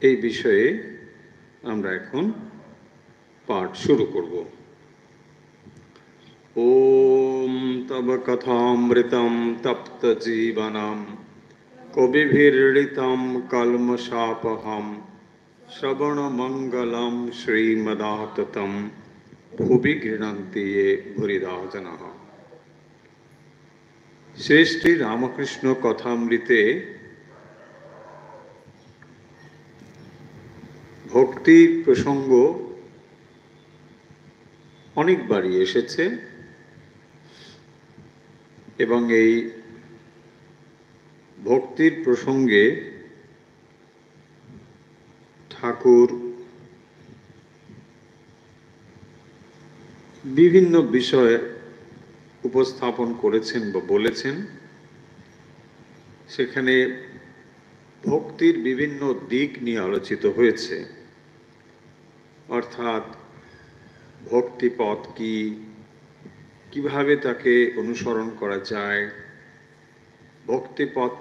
এই বিষয়ে আমরা এখন পাঠ শুরু করব। ওম তব কথামৃতম তপ্ত জীবনম কবিভিরৃতম কলমশাপহম শ্রবণমঙ্গলম শ্রীমদাততম ভুবি গৃহন্তি ये ভুরিদা জনঃ। শ্রী শ্রী রামকৃষ্ণ কথামৃতে ভক্তি প্রসঙ্গ অনেকবারই এসেছে এবং এই ভক্তির প্রসঙ্গে ঠাকুর বিভিন্ন বিষয় উপস্থাপন করেছেন বা বলেছেন। সেখানে ভক্তির বিভিন্ন দিক নিয়ে আলোচিত হয়েছে, অর্থাৎ ভক্তিপথ কি, কিভাবে তাকে অনুসরণ করা যায়, ভক্তিপথ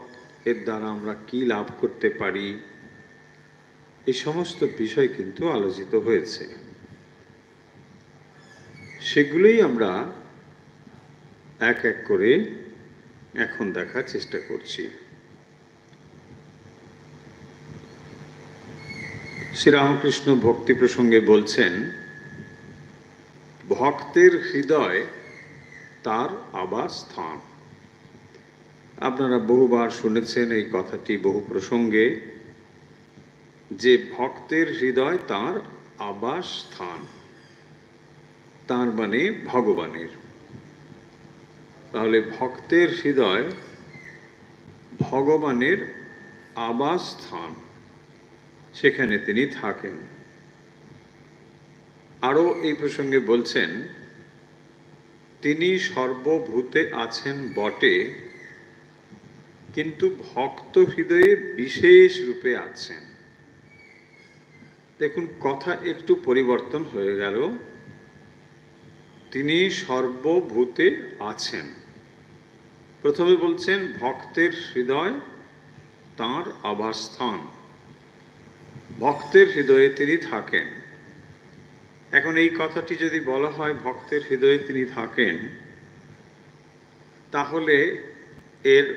এর দ্বারা আমরা কি লাভ করতে পারি, এই সমস্ত বিষয় কিন্তু আলোচিত হয়েছে। সেগুলোই আমরা এক এক করে এখন দেখার চেষ্টা করছি। শ্রীরামকৃষ্ণ ভক্তি প্রসঙ্গে বলছেন, ভক্তের হৃদয় তার আবাসস্থান। আপনারা বহুবার শুনেছেন এই কথাটি বহু প্রসঙ্গে, যে ভক্তের হৃদয় তার আবাসস্থান, তার মানে ভগবানের। তাহলে ভক্তের হৃদয় ভগবানের আবাসস্থান, সেখানে তিনি থাকেন। আরও এই প্রসঙ্গে বলছেন, তিনি সর্বভূতে আছেন বটে, কিন্তু ভক্ত হৃদয়ে বিশেষ রূপে আছেন। দেখুন, কথা একটু পরিবর্তন হয়ে গেল। তিনি সর্বভূতে আছেন, প্রথমে বলছেন ভক্তের হৃদয় তাঁর আবাসস্থান, ভক্তের হৃদয়ে তিনি থাকেন। এখন এই কথাটি যদি বলা হয় ভক্তের হৃদয়ে তিনি থাকেন, তাহলে এর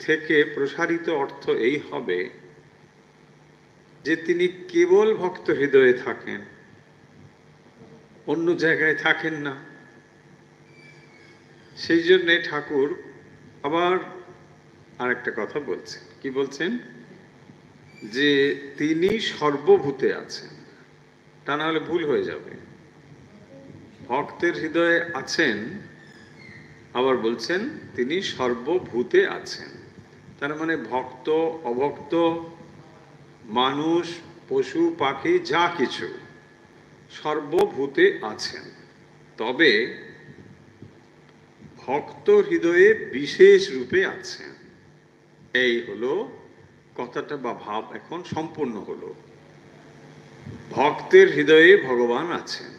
থেকে প্রসারিত অর্থ এই হবে যে তিনি কেবল ভক্ত হৃদয়ে থাকেন, অন্য জায়গায় থাকেন না। সেই জন্যে ঠাকুর আবার আরেকটা কথা বলছেন। কি বলছেন? যে তিনি সর্বভূতে আছেন। তা না হলে ভুল হয়ে যাবে। ভক্তের হৃদয়ে আছেন, আবার বলছেন তিনি সর্বভূতে আছেন। তার মানে ভক্ত অভক্ত, মানুষ, পশু পাখি, যা কিছু সর্বভূতে আছেন। তবে ভক্ত হৃদয়ে বিশেষ রূপে আছেন। এই হলো কথাটা বা ভাব এখন সম্পূর্ণ হলো। ভক্তের হৃদয়ে ভগবান আছেন,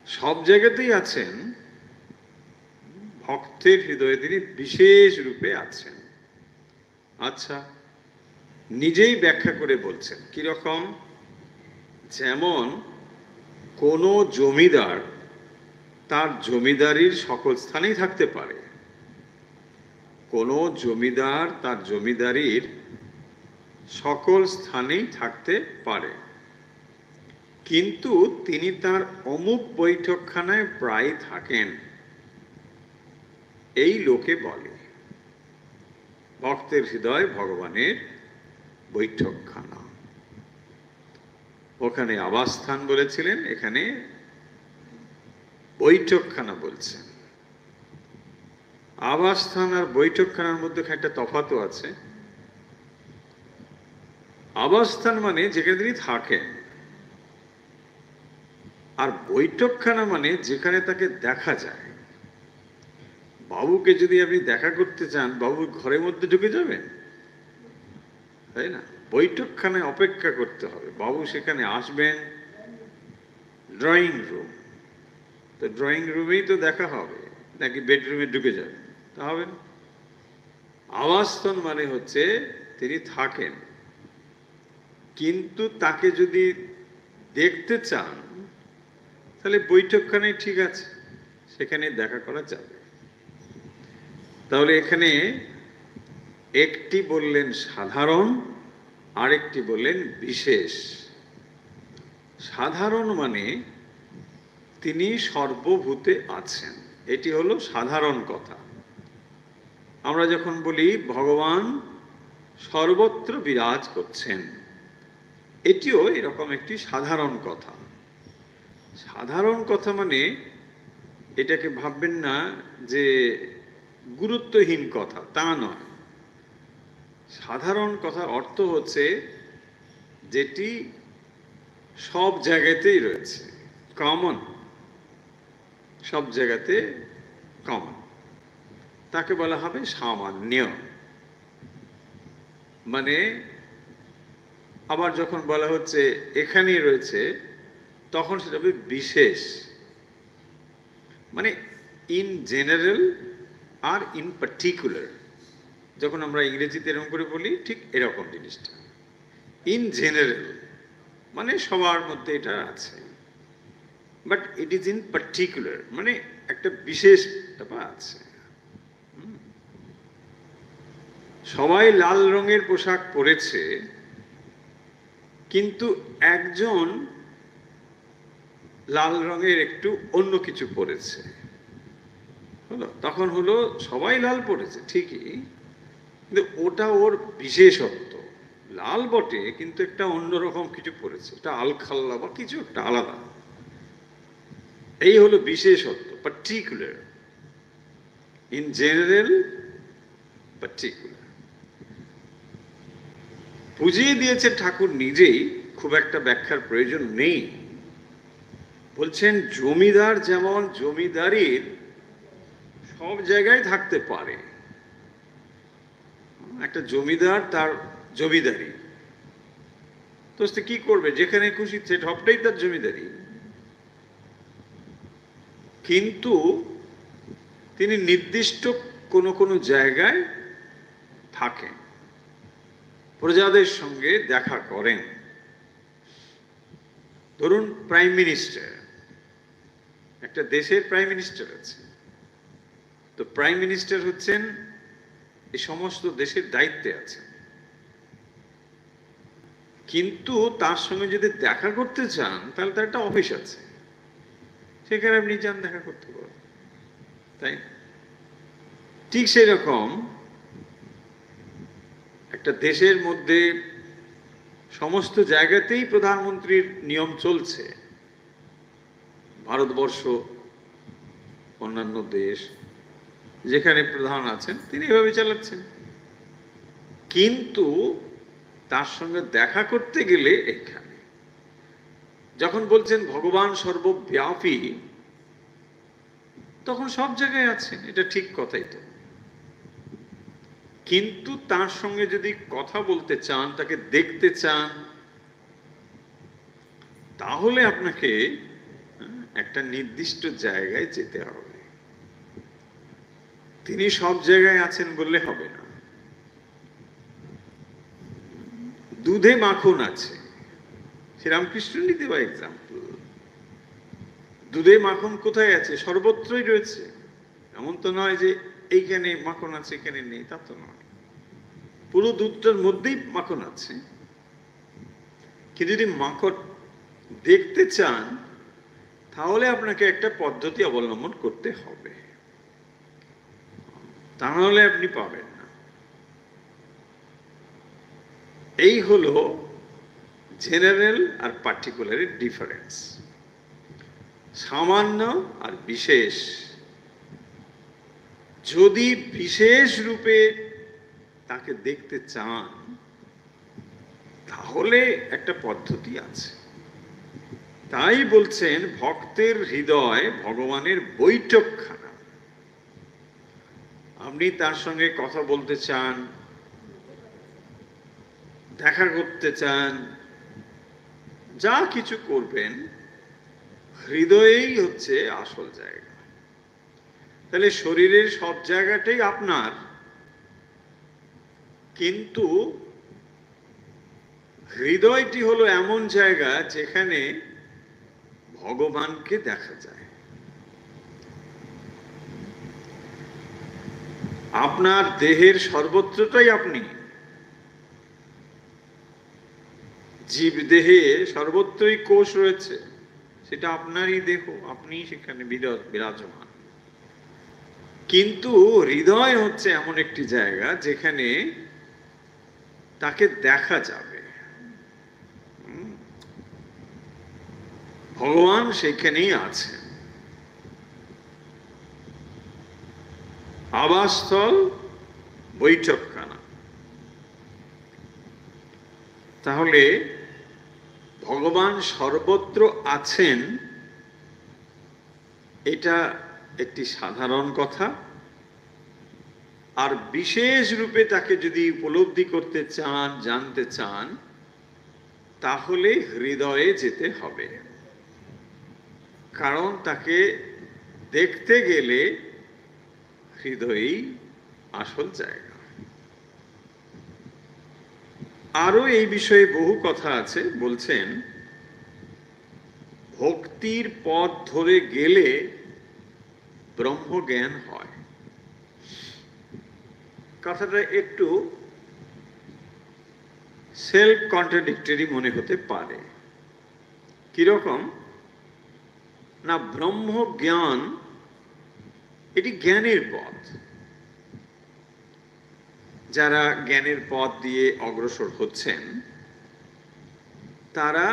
সব জায়গাতেই আছেন, ভক্তের হৃদয়ে তিনি বিশেষ রূপে আছেন। আচ্ছা, নিজেই ব্যাখ্যা করে বলছেন কিরকম। যেমন কোনো জমিদার তার জমিদারির সকল স্থানেই থাকতে পারে, কোনো জমিদার তার জমিদারির সকল স্থানেই থাকতে পারে, কিন্তু তিনি তার অমুক বৈঠকখানায় প্রায় থাকেন, এই লোকে বলে। ভক্তের হৃদয় ভগবানের বৈঠকখানা। ওখানে আবাসস্থান বলেছিলেন, এখানে বৈঠকখানা বলছেন। আবাসস্থান আর বৈঠকখানার মধ্যে একটা তফাৎ আছে। আবাসস্থান মানে যেখানে তিনি থাকেন, আর বৈঠকখানা মানে যেখানে তাকে দেখা যায়। বাবুকে যদি আপনি দেখা করতে চান, বাবু ঘরের মধ্যে ঢুকে যাবেন, তাই না? বৈঠকখানায় অপেক্ষা করতে হবে, বাবু সেখানে আসবেন। ড্রয়িং রুম, তো ড্রয়িং রুমেই তো দেখা হবে, নাকি বেডরুমে ঢুকে যাবেন? তা হবে না। আবাসস্থান মানে হচ্ছে তিনি থাকেন, কিন্তু তাকে যদি দেখতে চান তাহলে বৈঠকখানে ঠিক আছে, সেখানে দেখা করা যাবে। তাহলে এখানে একটি বললেন সাধারণ, আরেকটি বললেন বিশেষ। সাধারণ মানে তিনি সর্বভূতে আছেন, এটি হলো সাধারণ কথা। আমরা যখন বলি ভগবান সর্বত্র বিরাজ করছেন, এটিও এরকম একটি সাধারণ কথা। সাধারণ কথা মানে এটাকে ভাববেন না যে গুরুত্বহীন কথা, তা নয়। সাধারণ কথার অর্থ হচ্ছে যেটি সব জায়গাতেই রয়েছে, কমন, সব জায়গাতে কমন, তাকে বলা হবে সামান্য। মানে আবার যখন বলা হচ্ছে এখানেই রয়েছে, তখন সেটা হবে বিশেষ। মানে ইন জেনারেল আর ইন পার্টিকুলার। যখন আমরা ইংরেজিতে এরকম করে বলি, ঠিক এরকম জিনিসটা। ইন জেনারেল মানে সবার মধ্যে এটা আছে, but it is in particular মানে একটা বিশেষ ব্যাপার আছে। সবাই লাল রঙের পোশাক পরেছে, কিন্তু একজন লাল রঙের একটু অন্য কিছু পরেছে, হলো, তখন হলো সবাই লাল পরেছে ঠিকই, কিন্তু ওটা ওর বিশেষত্ব। লাল বটে, কিন্তু একটা অন্যরকম কিছু পরেছে, এটা আলখাল্লা বা কিছু একটা আলাদা। এই হলো বিশেষত্ব, পার্টিকুলার। In general, particular. বুঝিয়ে দিয়েছে ঠাকুর নিজেই, খুব একটা ব্যাখ্যার প্রয়োজন নেই। বলছেন জমিদার যেমন জমিদারির সব জায়গায় থাকতে পারে। একটা জমিদার তার জমিদারি, তো সে কি করবে, যেখানে খুশি সবটাই তার জমিদারি। কিন্তু তিনি নির্দিষ্ট কোনো কোনো জায়গায় থাকেন, প্রজাদের সঙ্গে দেখা করেন। ধরুন প্রাইম মিনিস্টার, একটা দেশের প্রাইম মিনিস্টার আছে, তো প্রাইম মিনিস্টার হচ্ছেন এই সমস্ত দেশের দায়িত্বে আছেন। কিন্তু তার সঙ্গে যদি দেখা করতে চান, তাহলে তার একটা অফিস আছে, সেখানে আপনি যান, দেখা করতে পারেন, তাই ঠিক সেই রকম একটা দেশের মধ্যে সমস্ত জায়গাতেই প্রধানমন্ত্রীর নিয়ম চলছে। ভারতবর্ষ, অন্যান্য দেশ যেখানে প্রধান আছেন তিনি এভাবে চালাচ্ছেন, কিন্তু তার সঙ্গে দেখা করতে গেলে এখানে যখন বলছেন ভগবান সর্বব্যাপী, তখন সব জায়গায় আছেন, এটা ঠিক কথাই তো। কিন্তু তার সঙ্গে যদি কথা বলতে চান, তাকে দেখতে চান, তাহলে আপনাকে একটা নির্দিষ্ট জায়গায় যেতে হবে। তিনি সব জায়গায় আছেন বললে হবে না। দুধে মাখন আছে, শ্রীরামকৃষ্ণ নিতে বা এক্সাম্পল। দুধে মাখন কোথায় আছে? সর্বত্রই রয়েছে। এমন তো নয় যে এইখানে মাখন আছে এখানে নেই, তা তো নয়। পুরো দুধটার মধ্যেই মাখন আছে। কিন্তু যদি মাখন দেখতে চান, তাহলে আপনাকে একটা পদ্ধতি অবলম্বন করতে হবে, তা নাহলে আপনি পাবেন না। এই হলো জেনারেল আর পার্টিকুলারের ডিফারেন্স, সামান্য আর বিশেষ। যদি বিশেষ রূপে তাকে দেখতে চান, তাহলে একটা পদ্ধতি আছে। তাই বলছেন ভক্তের হৃদয় ভগবানের বৈঠকখানা। আপনি তার সঙ্গে কথা বলতে চান, দেখা করতে চান, যা কিছু করবেন, হৃদয়েই হচ্ছে আসল জায়গা। তাহলে শরীরের সব জায়গাটাই আপনার, কিন্তু হৃদয়টি হলো এমন জায়গা যেখানে ভগবানকে দেখা যায়। আপনার দেহের সর্বত্রটাই আপনি, জীব দেহে সর্বত্রই কোষ রয়েছে, সেটা আপনারই দেহ, আপনি সেখানে বিরাজমান। কিন্তু হৃদয় হচ্ছে এমন একটি জায়গা যেখানে তাকে দেখা যাবে। ভগবান সেখানেই আছে। আবাসস্থল বৈঠকখানা। তাহলে ভগবান সর্বত্র আছেন, এটা একটি সাধারণ কথা। আর বিশেষ রূপে তাকে যদি উপলব্ধি করতে চান, জানতে চান, তাহলে হৃদয়ে যেতে হবে। কারণ তাকে দেখতে গেলে হৃদয়েই আসল জায়গা। আরো এই বিষয়ে বহু কথা আছে। বলছেন, ভক্তির পথ ধরে গেলে ব্রহ্মজ্ঞান হয়। কথাটা একটু সেলফ কন্ট্রাডিক্টরি মনে হতে পারে। কিরকম না, ব্রহ্মজ্ঞান এটি জ্ঞানের পথ। যারা জ্ঞানের পথ দিয়ে অগ্রসর হচ্ছেন তারা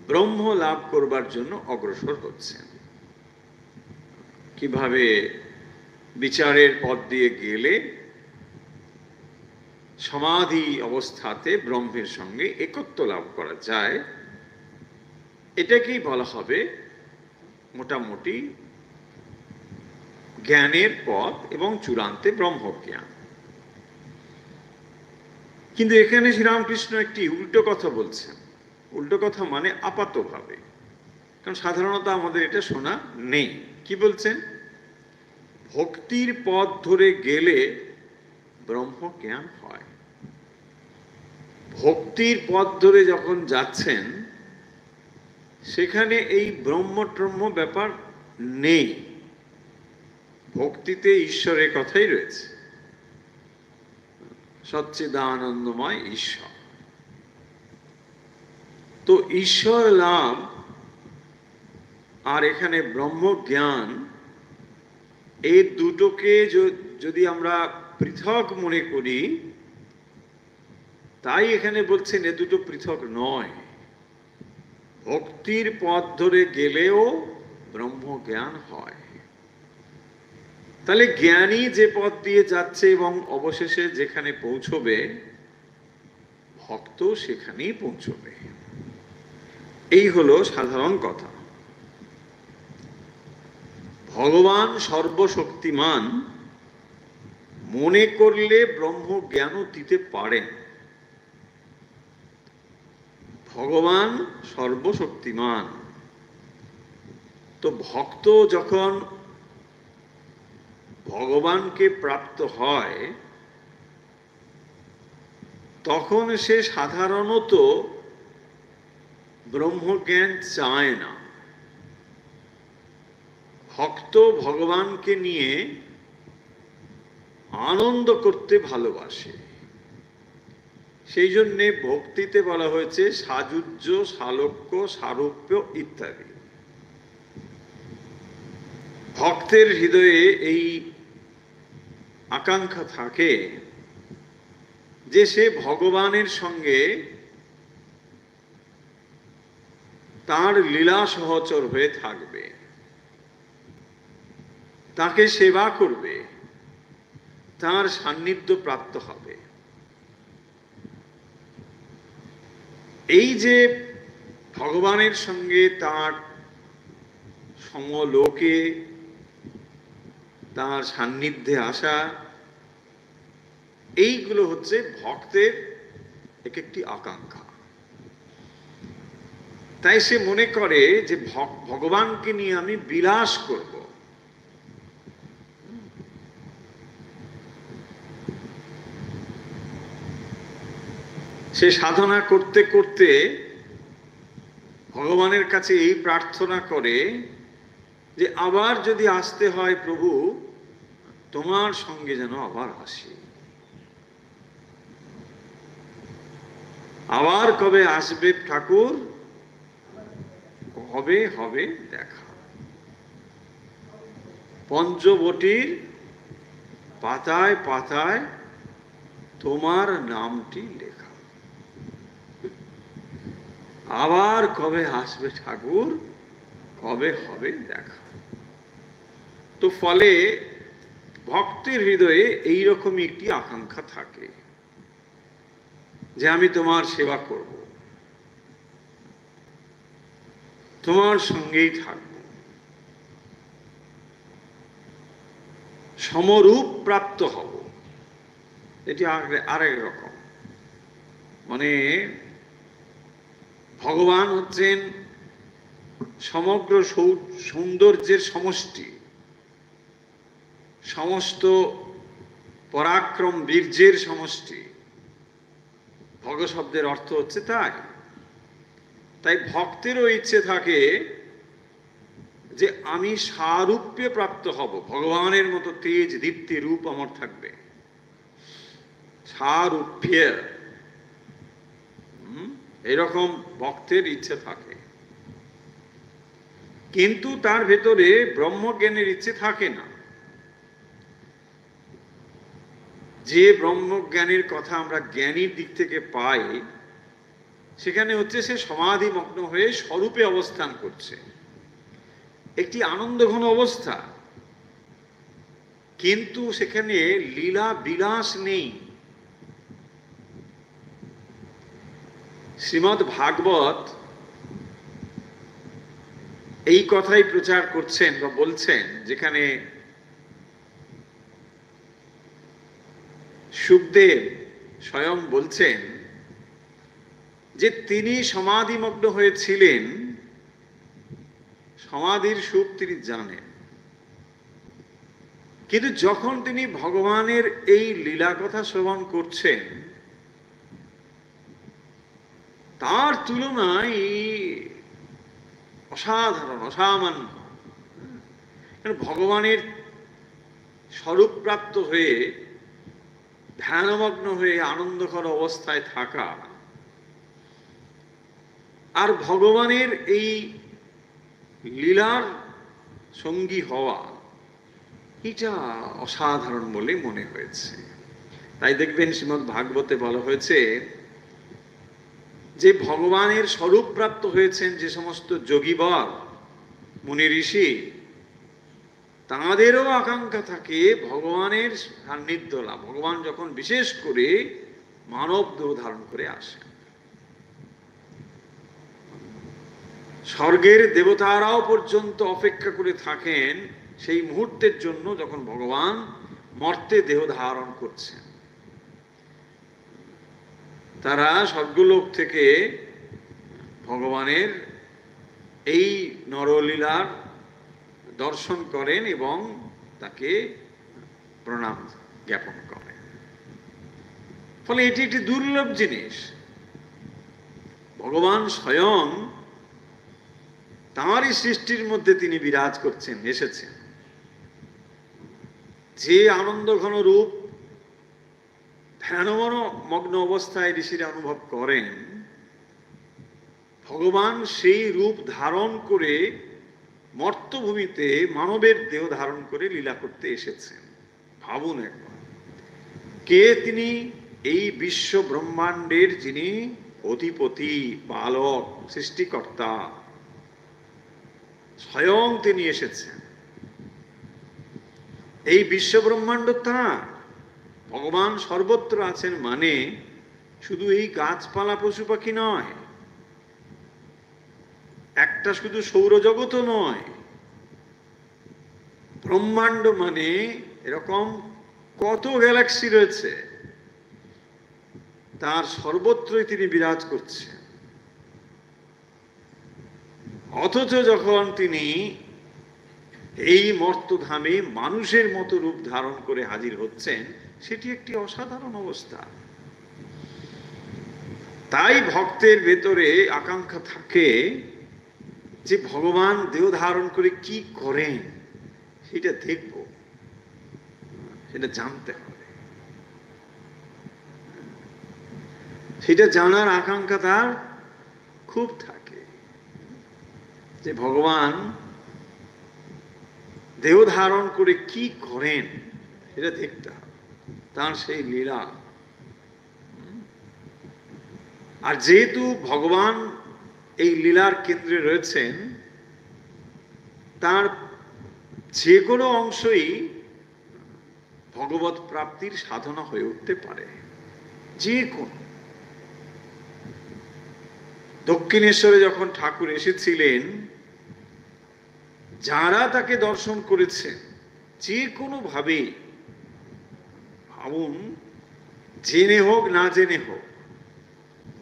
ব্রহ্ম লাভ করবার জন্য অগ্রসর হচ্ছেন। কিভাবে বিচারের পথ দিয়ে গেলে সমাধি অবস্থাতে ব্রহ্মের সঙ্গে একত্ব লাভ করা যায়, এটাকেই বলা হবে মোটামুটি জ্ঞানের পথ এবং চূড়ান্তে ব্রহ্মজ্ঞান। কিন্তু এখানে শ্রীরামকৃষ্ণ একটি উল্টো কথা বলছেন। উল্টো কথা মানে আপাতভাবে, কারণ সাধারণত আমাদের এটা শোনা নেই। কি বলছেন? ভক্তির পথ ধরে গেলে ব্রহ্মজ্ঞান হয়। ভক্তির পথ ধরে যখন যাচ্ছেন সেখানে এই ব্রহ্ম ব্যাপার নেই। ভক্তিতে ঈশ্বরের কথাই রয়েছে, সচ্চিদানন্দময় ঈশ্বর। তো ঈশ্বর লাভ আর এখানে ব্রহ্মজ্ঞান, এই দুটোকে যদি আমরা পৃথক মনে করি, তাই এখানে বলছেন এ দুটো পৃথক নয়। ভক্তির পথ ধরে গেলেও ব্রহ্মজ্ঞান হয়। তাহলে জ্ঞানী যে পথ দিয়ে যাচ্ছে এবং অবশেষে যেখানে পৌঁছবে, ভক্ত সেখানেই পৌঁছবে। এই হলো সাধারণ কথা। ভগবান সর্বশক্তিমান মনে করলে ব্রহ্মজ্ঞানও দিতে পারেন। ভগবান সর্বশক্তিমান। তো ভক্ত যখন ভগবানকে প্রাপ্ত হয় তখন সে সাধারণত ব্রহ্মজ্ঞান চায় না। ভক্ত ভগবানকে নিয়ে আনন্দ করতে ভালোবাসে। সেই জন্যে ভক্তিতে বলা হয়েছে সাযুজ্য, সালোক্য, সারূপ্য ইত্যাদি। ভক্তের হৃদয়ে এই আকাঙ্ক্ষা থাকে যে সে ভগবানের সঙ্গে তার লীলা সহচর হয়ে থাকবে, তাকে সেবা করবে, তার সান্নিধ্য প্রাপ্ত হবে। এই যে ভগবানের সঙ্গে তার সমলোকে তার সান্নিধ্যে আসা, এইগুলো হচ্ছে ভক্তের এক একটি আকাঙ্ক্ষা। তাই সে মনে করে যে ভগবানকে নিয়ে আমি বিলাস করব। সে সাধনা করতে করতে ভগবানের কাছে এই প্রার্থনা করে যে আবার যদি আসতে হয় প্রভু, তোমার সঙ্গে যেন আবার আসি, আবার কবে আসবে ঠাকুর, কবে হবে দেখা। পঞ্চবটির পাতায় পাতায় তোমার নামটি লেখা, আবার কবে আসবে ঠাকুর, কবে হবে দেখা। তো ফলে ভক্তের হৃদয়ে এইরকমই একটি আকাঙ্ক্ষা থাকে যে আমি তোমার সেবা করব, তোমার সঙ্গেই থাকব, সমরূপ প্রাপ্ত হব। এটি আরেক রকম, মানে ভগবান হচ্ছেন সমগ্র সৌন্দর্যের সমষ্টি, সমস্ত পরাক্রম বীর্যের সমষ্টি। ভগ শব্দের অর্থ হচ্ছে তাই। তাই ভক্তেরও ইচ্ছে থাকে যে আমি সারূপ্যে প্রাপ্ত হব, ভগবানের মতো তেজ দীপ্তি রূপ আমার থাকবে, সারূপ্যে, এরকম ভক্তের ইচ্ছে থাকে। কিন্তু তার ভেতরে ব্রহ্মজ্ঞানের ইচ্ছে থাকে না। যে ব্রহ্মজ্ঞানের কথা আমরা জ্ঞানীর দিক থেকে পাই, সেখানে হচ্ছে সে সমাধিমগ্ন হয়ে স্বরূপে অবস্থান করছে, একটি আনন্দঘন অবস্থা, কিন্তু সেখানে লীলা বিলাস নেই। শ্রীমদ্ ভাগবত এই কথাই প্রচার করছেন বা বলছেন, যেখানে শুকদেব স্বয়ং বলছেন যে তিনি সমাধিমগ্ন হয়েছিলেন, সমাধির সুখ তিনি জানেন, কিন্তু যখন তিনি ভগবানের এই লীলা কথা শ্রবণ করছেন, তার তুলনায় অসাধারণ, অসামান্য। ভগবানের স্বরূপ প্রাপ্ত হয়ে ধ্যানমগ্ন হয়ে আনন্দকর অবস্থায় থাকা আর ভগবানের এই লীলার সঙ্গী হওয়া, এটা অসাধারণ বলে মনে হয়েছে। তাই দেখবেন শ্রীমদ্ ভাগবতে বলা হয়েছে যে ভগবানের স্বরূপ প্রাপ্ত হয়েছেন যে সমস্ত যোগীবর মুনি ঋষি, তাঁদেরও আকাঙ্ক্ষা থাকে ভগবানের সান্নিধ্য লাভ। ভগবান যখন বিশেষ করে মানব দেহ ধারণ করে আসেন, স্বর্গের দেবতারাও পর্যন্ত অপেক্ষা করে থাকেন সেই মুহূর্তের জন্য, যখন ভগবান মর্তে দেহ ধারণ করছেন। তারা স্বর্গলোক থেকে ভগবানের এই নরলীলার দর্শন করেন এবং তাকে প্রণাম জ্ঞাপন করেন। ফলে এটি একটি দুর্লভ জিনিস। ভগবান স্বয়ং তাঁরই সৃষ্টির মধ্যে তিনি বিরাজ করছেন, এসেছেন। যে আনন্দঘন রূপ ধ্যানমগ্ন অবস্থায় ঋষিরা অনুভব করেন, ভগবান সেই রূপ ধারণ করে মর্তভূমিতে মানবের দেহ ধারণ করে লীলা করতে এসেছেন। ভাবুন একবার, কে তিনি? এই বিশ্ব ব্রহ্মাণ্ডের যিনি অধিপতি, পালক, সৃষ্টিকর্তা, স্বয়ং তিনি এসেছেন। এই বিশ্ব ব্রহ্মাণ্ড তাঁর। ভগবান সর্বত্র আছেন মানে শুধু এই গাছপালা পশু পাখি নয়, একটা শুধু সৌরজগতও নয়, ব্রহ্মাণ্ড মানে এরকম কত গ্যালাক্সি রয়েছে, তার সর্বত্রই তিনি বিরাজ করছেন। অথচ যখন তিনি এই মর্তধামে মানুষের মতো রূপ ধারণ করে হাজির হচ্ছেন, সেটি একটি অসাধারণ অবস্থা। তাই ভক্তের ভেতরে আকাঙ্ক্ষা থাকে যে ভগবান দেহ ধারণ করে কি করেন সেটা দেখব, সেটা জানতে হবে, সেটা জানার আকাঙ্ক্ষা তার খুব থাকে যে ভগবান দেহ ধারণ করে কি করেন সেটা দেখতে হবে, তার সেই লীলা। আর যেহেতু ভগবান এই লীলার কেন্দ্রে রয়েছেন, তার যে কোনো অংশই ভগবত প্রাপ্তির সাধনা হয়ে উঠতে পারে। যে কোনো দক্ষিণেশ্বরে যখন ঠাকুর এসেছিলেন, যারা তাকে দর্শন করেছেন যে কোনো ভাবে, ভাবুন, জেনে হোক না জেনে হোক,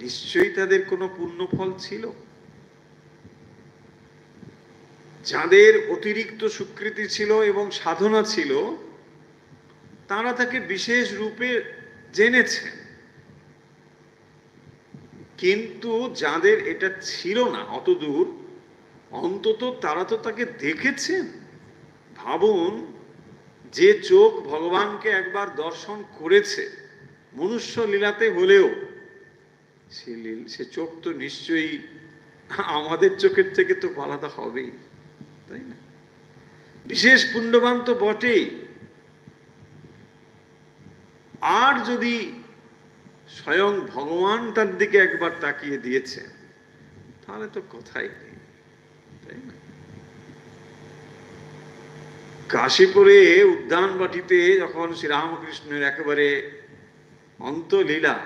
নিশ্চয়ই তাদের কোনো পুণ্যফল ছিল। যাদের অতিরিক্ত স্বীকৃতি ছিল এবং সাধনা ছিল, তারা তাকে বিশেষ রূপে জেনেছেন। কিন্তু যাদের এটা ছিল না অতদূর, অন্তত তারা তো তাকে দেখেছেন। ভাবুন, যে চোখ ভগবানকে একবার দর্শন করেছে মনুষ্য লীলাতে হলেও, সে চোখ তো নিশ্চয়ই আমাদের চোখের থেকে তো আলাদা হবেই, তাই না? বিশেষ পুণ্যবান তো বটেই। আর যদি স্বয়ং ভগবান তার দিকে একবার তাকিয়ে দিয়েছে, তাহলে তো কথাই নেই, তাই না? কাশীপুরে উদ্যানবাটিতে যখন শ্রীরামকৃষ্ণের একেবারে অন্তলীলা,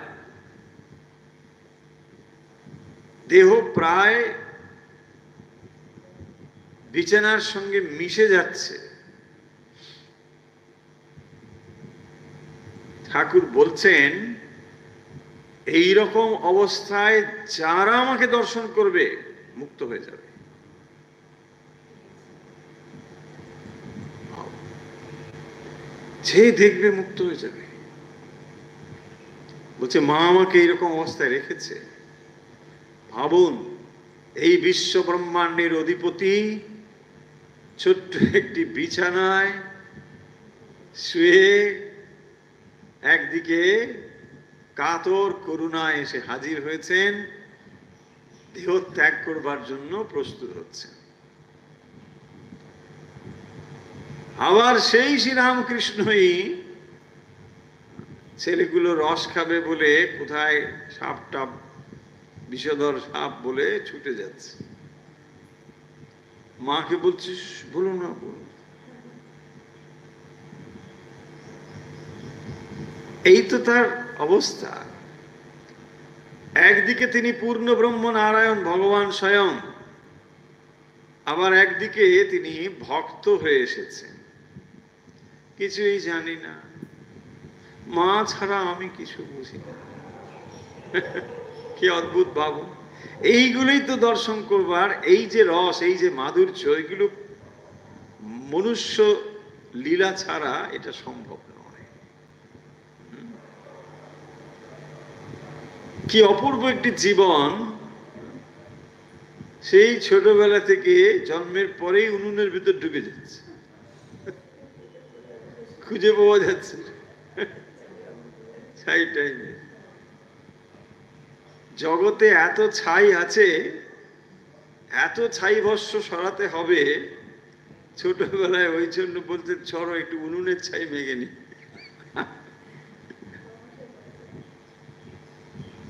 দেহ প্রায় বিছানার সঙ্গে মিশে যাচ্ছে, ঠাকুর বলছেন, এই রকম অবস্থায় যারা আমাকে দর্শন করবে মুক্ত হয়ে যাবে। যে দেখবে মুক্ত হয়ে যাবে। বলছে, মা আমাকে এইরকম অবস্থায় রেখেছে। ভাবুন, এই বিশ্ব ব্রহ্মাণ্ডের অধিপতি ছোট্ট একটি বিছানায় শুয়ে একদিকে কাতর করুণায় এসে হাজির হয়েছেন, দেহ ত্যাগ করবার জন্য প্রস্তুত হচ্ছেন। আবার সেই শ্রীরামকৃষ্ণই ছেলেগুলো রস খাবে বলে কোথায় সাপ টাপ, বিষধর সাপ বলে ছুটে যাচ্ছে। মাকে বলছিস, বলো না, বলো। এই তো তার অবস্থা। একদিকে তিনি পূর্ণ ব্রহ্ম নারায়ণ ভগবান স্বয়ং, আবার একদিকে তিনি ভক্ত হয়ে এসেছেন। কিছুই জানি না, মা ছাড়া আমি কিছু বুঝি না। কি অদ্ভুত ভাবো! এইগুলোই তো দর্শন করবার, এই যে রস, এই যে মাধুর্য, এইগুলো মনুষ্য লীলা ছাড়া এটা সম্ভব নয়। কি অপূর্ব একটি জীবন! সেই ছোটবেলা থেকে জন্মের পরেই উনুনের ভিতর ঢুকে যাচ্ছে, খুঁজে পাওয়া যাচ্ছে ছাইটাই নেই। জগতে এত ছাই আছে, এত ছাই ভস্য সরাতে হবে, ছোটবেলায় ওই জন্য বলতে, চলো একটু উনুনের ছাই মেঘে নি।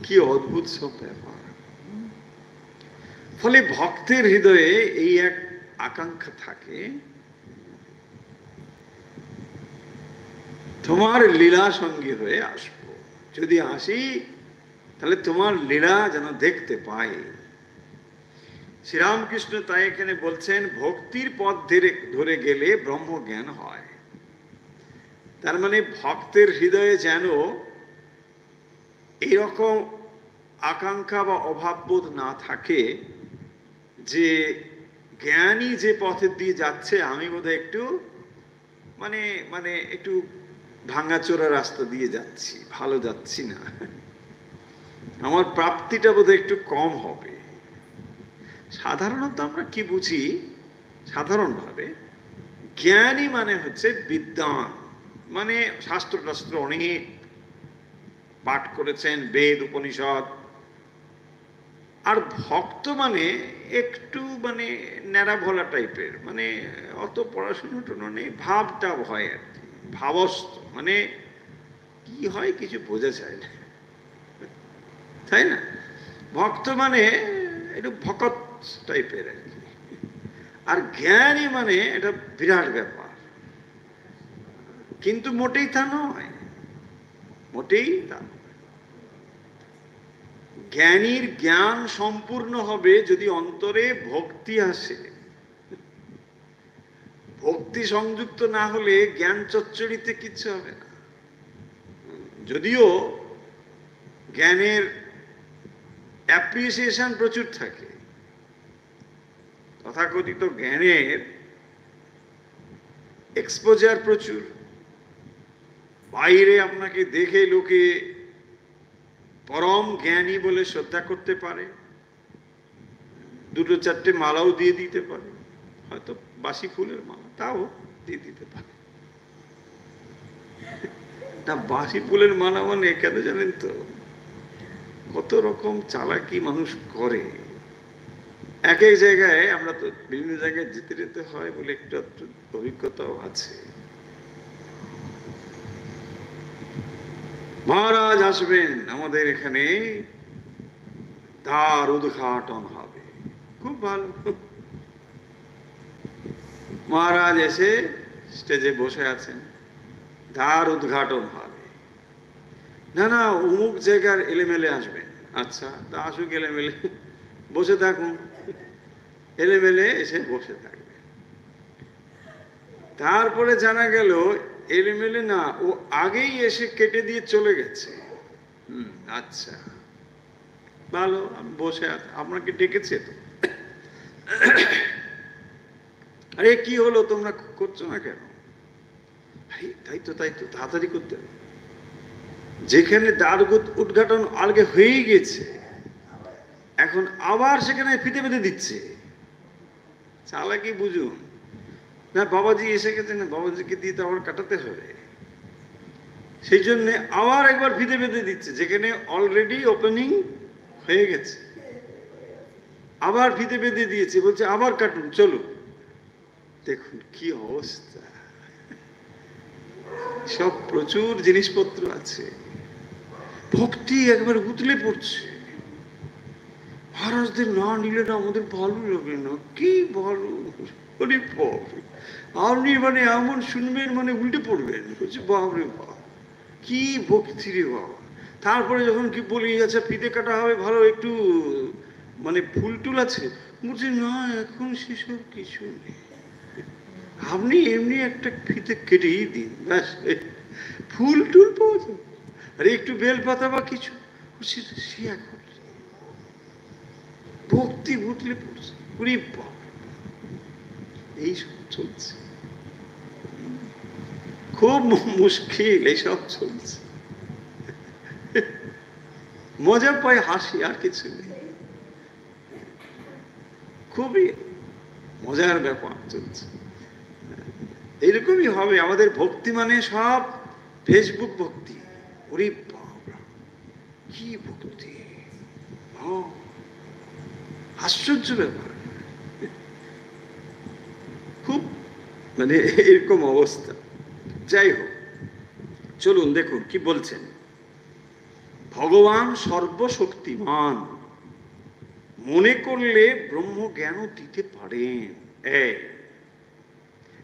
কি অদ্ভুত সব ব্যাপার! ফলে ভক্তের হৃদয়ে এই এক আকাঙ্ক্ষা থাকে, তোমার লীলা সঙ্গী হয়ে আসবো, যদি আসি তাহলে তোমার লীলা যেন দেখতে পাই। শ্রীরামকৃষ্ণ তাই এখানে বলছেন, ভক্তির পথ ধরে গেলে ব্রহ্মজ্ঞান হয়। তার মানে ভক্তের হৃদয়ে যেন এরকম আকাঙ্ক্ষা বা অভাববোধ না থাকে যে জ্ঞানী যে পথের দিয়ে যাচ্ছে, আমি বোধহয় একটু মানে একটু ভাঙাচোরা রাস্তা দিয়ে যাচ্ছি, ভালো যাচ্ছি না। আমার প্রাপ্তিটা বোধহয় একটু কম হবে। সাধারণত আমরা কি বুঝি, সাধারণভাবে জ্ঞানী মানে হচ্ছে বিদ্বান, মানে শাস্ত্র টাস্ত্র অনেক পাঠ করেছেন, বেদ উপনিষদ। আর ভক্ত মানে একটু মানে ন্যাড়া ভোলা টাইপের, মানে অত পড়াশুনো টুনো নেই, ভাবটা হয় আর কি, ভাবস্থ, মানে কি হয় কিছু বোঝা যায় না, তাই না? ভক্ত মানে একটু ভকত টাইপের আর কি। আর জ্ঞানী মানে এটা বিরাট ব্যাপার, কিন্তু মোটেই তা নয়, মোটেই তা নয়। জ্ঞানীর জ্ঞান সম্পূর্ণ হবে যদি অন্তরে ভক্তি আসে। ভক্তি সংযুক্ত না হলে জ্ঞান চচ্চড়িতে কিচ্ছু হবে না। যদিও জ্ঞানের অ্যাপ্রিসিয়েশন প্রচুর থাকে, তথাকথিত জ্ঞানের এক্সপোজার প্রচুর, বাইরে আপনাকে দেখে লোকে পরম জ্ঞানী বলে শ্রদ্ধা করতে পারে, দুটো চারটে মালাও দিয়ে দিতে পারে, হয়তো বাসি ফুলের মালা, তাও দিয়ে দিতে পারে না। বাসি ফুলের মালা মানে কেন জানেন তো, কত রকম চালাকি মানুষ করে। এক এক জায়গায়, আমরা তো বিভিন্ন জায়গায় যেতে যেতে হয় বলে একটু অভিজ্ঞতাও আছে। মহারাজ আসবেন আমাদের এখানে, দ্বার উদ্ঘাটন হবে, খুব ভালো। মহারাজ এসে স্টেজে বসে আছেন, দ্বার উদ্ঘাটন হবে। না না, অমুক জায়গার এলেমেলে আসবেন। আচ্ছা, তা আসুক এলেমেলে, বসে থাকুন। এলেমেলে এসে বসে থাকবে। তারপরে জানা গেল এলেমেলে না, ও আগেই এসে কেটে দিয়ে চলে গেছে। আচ্ছা, ভালো, বসে আছে, আপনাকে ডেকেছে তো। আরে কি হলো, তোমরা করছো না কেন? তাই তো তাই তো, তাড়াতাড়ি করতে হবে। যেখানে দ্বার উদ্ঘাটন আগে হয়েই গেছে, এখন আবার সেখানে ফিতে বেঁধে দিচ্ছে। চালাকি বুঝুন না, বাবাজি এসে গেছে না, বাবাজিকে দিয়ে তো আবার কাটাতে হবে, সেই জন্য আবার একবার ফিতে বেঁধে দিচ্ছে। যেখানে অলরেডি ওপেনিং হয়ে গেছে, আবার ফিতে বেঁধে দিয়েছে, বলছে আবার কাটুন, চলো। দেখুন কি অবস্থা, সব প্রচুর জিনিসপত্র আছে, ভক্তি একবার উতলে পড়ছে। মহারাজদের না নিলে না আমাদের ভালো লাগে না, কি ভালো, আপনি মানে এমন শুনবেন মানে উল্টে পড়বেন, বলছে বাবরে বাবা কি ভক্তি রে বাবা। তারপরে যখন কি বলি, আচ্ছা ফিতে কাটা হবে, ভালো একটু মানে ফুল টুল আছে, বলছে না এখন সেসব কিছু নেই, আপনি এমনি একটা ফিতে কেটেই দিন, ব্যাস, ফুল টুল পাওয়া যাবে, আরে একটু বেল পাতা বা কিছু, সে এখন ভক্তি উঠলে পড়ছে। এইসব চলছে, খুব মুশকিল, এইসব চলছে। মজা পায়, হাসি, আর কিছু নেই, খুবই মজার ব্যাপার চলছে। এইরকমই হবে আমাদের ভক্তি, মানে সব ফেসবুক ভক্তি। ওরে বাবা কি ভক্তি, আশ্চর্য ব্যাপার, খুব মানে এরকম অবস্থা। যাই হোক, চলুন দেখুন কি বলছেন। ভগবান সর্বশক্তিমান, মনে করলে ব্রহ্ম জ্ঞানও দিতে পারেন।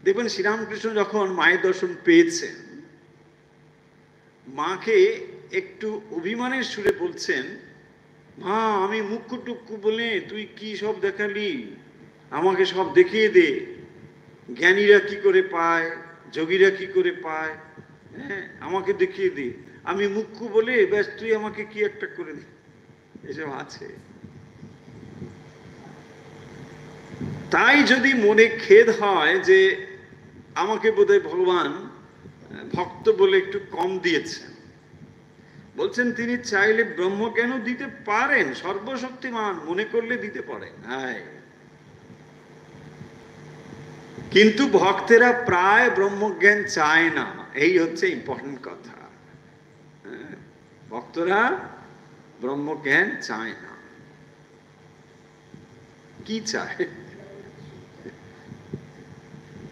দেখবেন শ্রীরামকৃষ্ণ যখন মায়ের দর্শন পেয়েছেন, মাকে একটু অভিমানের সুরে বলছেন, মা আমি মুখ্য টুক্কু বলে তুই কি সব দেখালি, আমাকে সব দেখিয়ে দে, জ্ঞানীরা কি করে পায়, যোগীরা কি করে পায়, হ্যাঁ আমাকে দেখিয়ে দে, আমি মুখ্য বলে ব্যাস তুই আমাকে কি একটা করে দে। এসব আছে। তাই যদি মনে খেদ হয় যে আমাকে বোধহয় ভগবান ভক্ত বলে একটু কম দিয়েছেন, বলছেন তিনি চাইলে ব্রহ্মজ্ঞানও দিতে পারেন, সর্বশক্তিমান মনে করলে দিতে পারেন। হ্যাঁ, কিন্তু ভক্তেরা প্রায় ব্রহ্মজ্ঞান চায় না, এই হচ্ছে ইম্পর্টেন্ট কথা। ভক্তরা ব্রহ্মজ্ঞান চায় না। কি চায়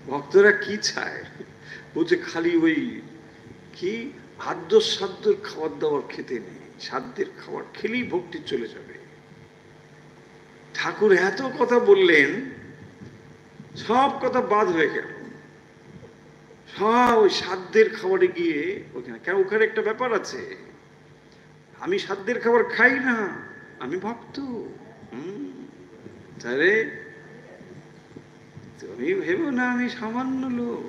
ভক্তরা? কি চায়? বলছে খালি ওই কি আদ্য সাধ্যের খাবার দাবার খেতে নেই, সাধ্যের খাবার খেলেই ভক্তি চলে যাবে। ঠাকুর এত কথা বললেন, সব কথা বাদ হয়ে গেল। সব ওই সাধ্যের খাবারে গিয়ে ওখানে, কেন ওখানে একটা ব্যাপার আছে, আমি সাধ্যের খাবার খাই না, আমি ভক্ত। তাহলে তুমি ভেবো না আমি সামান্য লোক,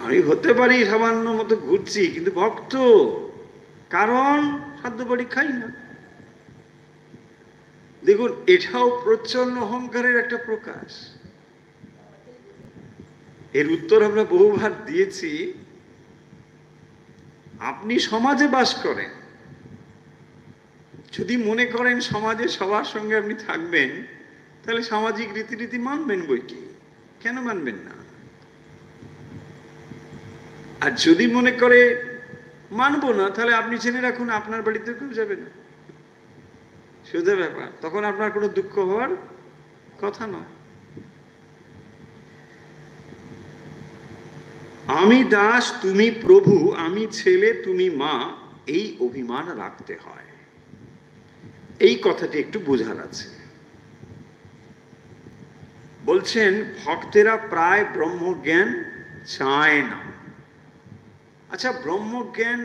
আমি হতে পারি সামান্য মতো ঘুরছি, কিন্তু ভক্ত, কারণ সাধ্য বাড়ি খাই না। দেখুন, এটাও প্রচ্ছন্ন অহংকারের একটা প্রকাশ। এর উত্তর আমরা বহুবার দিয়েছি। আপনি সমাজে বাস করেন, যদি মনে করেন সমাজে সবার সঙ্গে আপনি থাকবেন, তাহলে সামাজিক রীতিনীতি মানবেন বই কি, কেন মানবেন না? আর যদি মনে করে মানবো না, তাহলে আপনি জেনে রাখুন আপনার বাড়িতে কেউ যাবে না, সোজা ব্যাপার। তখন আপনার কোনো দুঃখ হওয়ার কথা নয়। আমি দাস তুমি প্রভু, আমি ছেলে তুমি মা, এই অভিমান রাখতে হয়। এই কথাটি একটু বোঝার আছে। বলছেন ভক্তেরা প্রায় ব্রহ্মজ্ঞান চায় না। আচ্ছা, ব্রহ্মজ্ঞান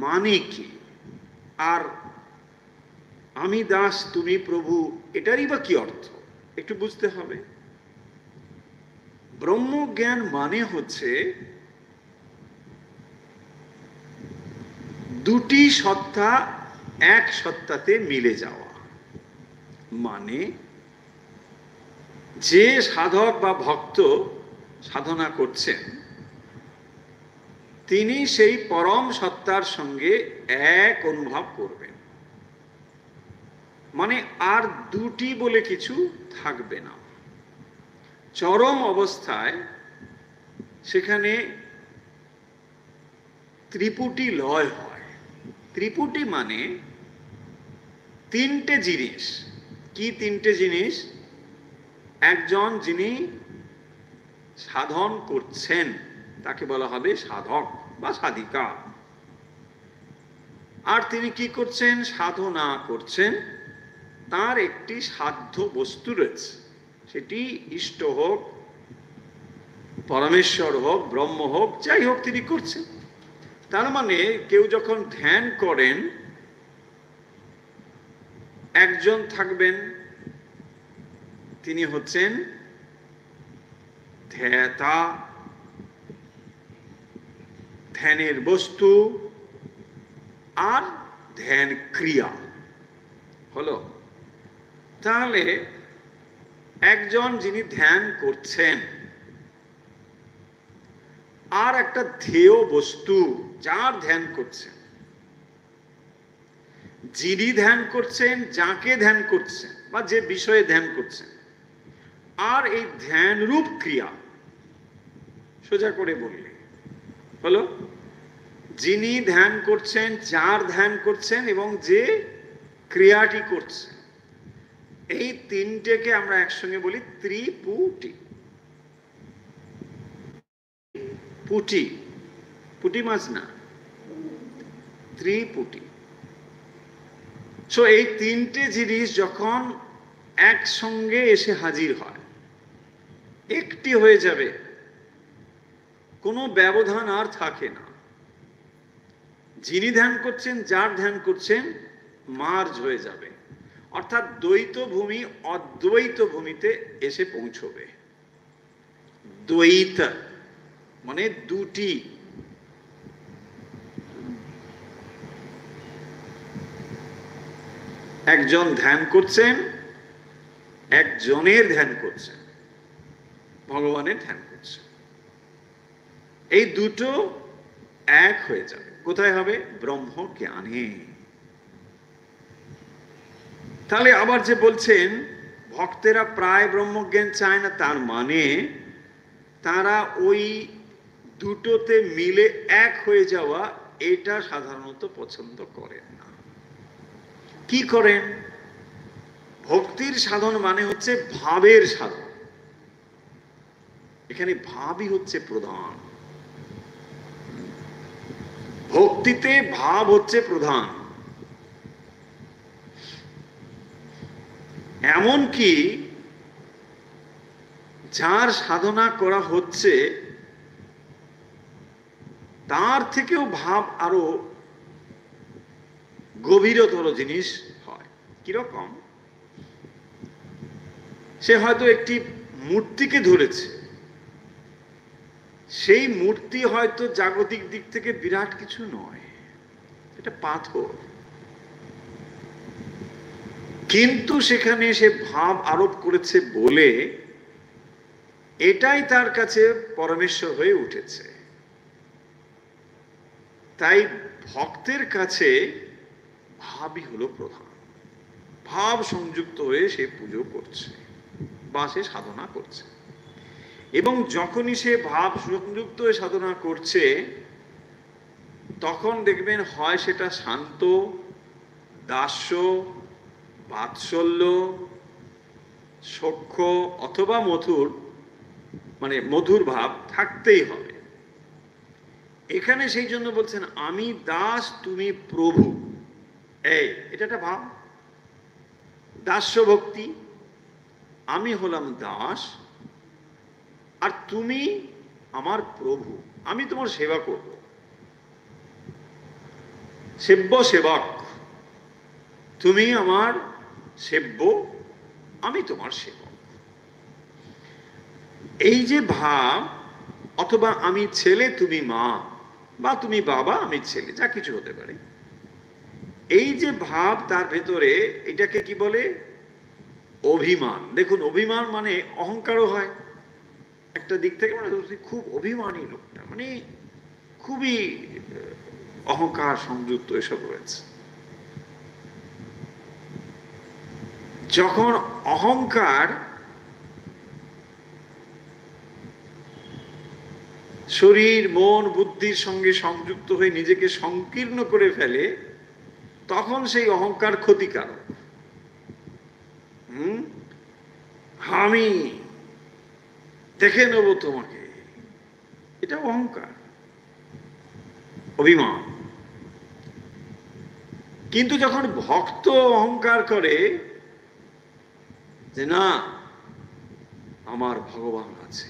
মানে কি? আর আমি দাস তুমি প্রভু, এটারই বা কি অর্থ একটু বুঝতে হবে। ব্রহ্মজ্ঞান মানে হচ্ছে দুটি সত্তা এক সত্তাতে মিলে যাওয়া। মানে যে সাধক বা ভক্ত সাধনা করছেন, তিনি সেই পরম সত্তার সঙ্গে এক অনুভব করবেন। মানে আর দুটি বলে কিছু থাকবে না। চরম অবস্থায় সেখানে ত্রিপুটি লয় হয়। ত্রিপুটি মানে তিনটে জিনিস। কি তিনটে জিনিস? একজন যিনি সাধন করছেন তাকে বলা হবে সাধক বা সাধিকা। আর তিনি কি করছেন? সাধনা করছেন। তার একটি সাধ্য বস্তু রয়েছে, সেটি ইষ্ট হোক, পরমেশ্বর হোক, ব্রহ্ম হোক, যাই হোক তিনি করছেন। তার মানে কেউ যখন ধ্যান করেন, একজন থাকবেন, তিনি হচ্ছেন ধ্যাতা, ধ্যানের বস্তু, আর ধ্যান ক্রিয়া হলো। তাহলে একজন যিনি ধ্যান করছেন, আর একটা ধ্যেয় বস্তু যার ধ্যান করছেন। যিনি ধ্যান করছেন, যাকে ধ্যান করছেন বা যে বিষয়ে ধ্যান করছেন, আর এই ধ্যান রূপ ক্রিয়া, সোজা করে বললে হলো যিনি ধ্যান করছেন, যার ধ্যান করছেন এবং যে ক্রিয়াটি করছে। এই তিনটেকে আমরা একসঙ্গে বলি ত্রিপুটি। পুটি, পুটি মাছ না, ত্রিপুটি। সো এই তিনটে জিনিস যখন একসঙ্গে এসে হাজির হয়, একটি হয়ে যাবে, কোনো ব্যবধান আর থাকে না। যিনি ধ্যান করছেন, যার ধ্যান করছেন, মার্জ হয়ে যাবে। অর্থাৎ দ্বৈত ভূমি অদ্বৈত ভূমিতে এসে পৌঁছবে। দ্বৈত মানে দুটি। একজন ধ্যান করছেন, একজনের ধ্যান করছেন, ভগবানের ধ্যান করছেন। এই দুটো এক হয়ে যাবে। কোথায় হবে? ব্রহ্ম জ্ঞানে। তাহলে আবার যে বলছেন ভক্তেরা প্রায় ব্রহ্মজ্ঞান চায় না, তার মানে তারা ওই দুটোতে মিলে এক হয়ে যাওয়া, এটা সাধারণত পছন্দ করেন না। কি করেন? ভক্তির সাধন মানে হচ্ছে ভাবের সাধন। এখানে ভাবই হচ্ছে প্রধান। ভক্তিতে ভাব হচ্ছে প্রধান। এমনকি যার সাধনা করা হচ্ছে তার থেকেও ভাব আরো গভীরতর জিনিস হয়। কিরকম? সে হয়তো একটি মূর্তিকে ধরেছে, সেই মূর্তি হয়তো জাগতিক দিক থেকে বিরাট কিছু নয়, এটা পাথর, কিন্তু সেখানে সে ভাব আরোপ করেছে বলে এটাই তার কাছে পরমেশ্বর হয়ে উঠেছে। তাই ভক্তের কাছে ভাবই হলো প্রধান। ভাব সংযুক্ত হয়ে সে পুজো করছে বা সে সাধনা করছে, এবং যখনই সে ভাব সংযুক্ত হয়ে সাধনা করছে তখন দেখবেন হয় সেটা শান্ত, দাস্য, বাৎসল্য, সখ্য অথবা মধুর, মানে মধুর ভাব থাকতেই হবে। এখানে সেই জন্য বলছেন আমি দাস তুমি প্রভু, এটা একটা ভাব, দাস্য ভক্তি। আমি হলাম দাস আর তুমি আমার প্রভু, আমি তোমার সেবা করব, সেব্য সেবক, তুমি আমার সেব্য, আমি তোমার সেবক। এই যে ভাব, অথবা আমি ছেলে তুমি মা, বা তুমি বাবা আমি ছেলে, যা কিছু হতে পারে, এই যে ভাব তার ভেতরে, এটাকে কি বলে? অভিমান। দেখুন, অভিমান মানে অহংকারও হয় একটা দিক থেকে, মানে খুব অভিমানী লোকটা, মানে খুবই অহংকার সংযুক্ত এসব রয়েছে। যখন অহংকার শরীর মন বুদ্ধির সঙ্গে সংযুক্ত হয়ে নিজেকে সংকীর্ণ করে ফেলে, তখন সেই অহংকার ক্ষতিকারক। আমি দেখে নেব তোমাকে, এটা অহংকার, অভিমান। কিন্তু যখন ভক্ত অহংকার করে যে না, আমার ভগবান আছে,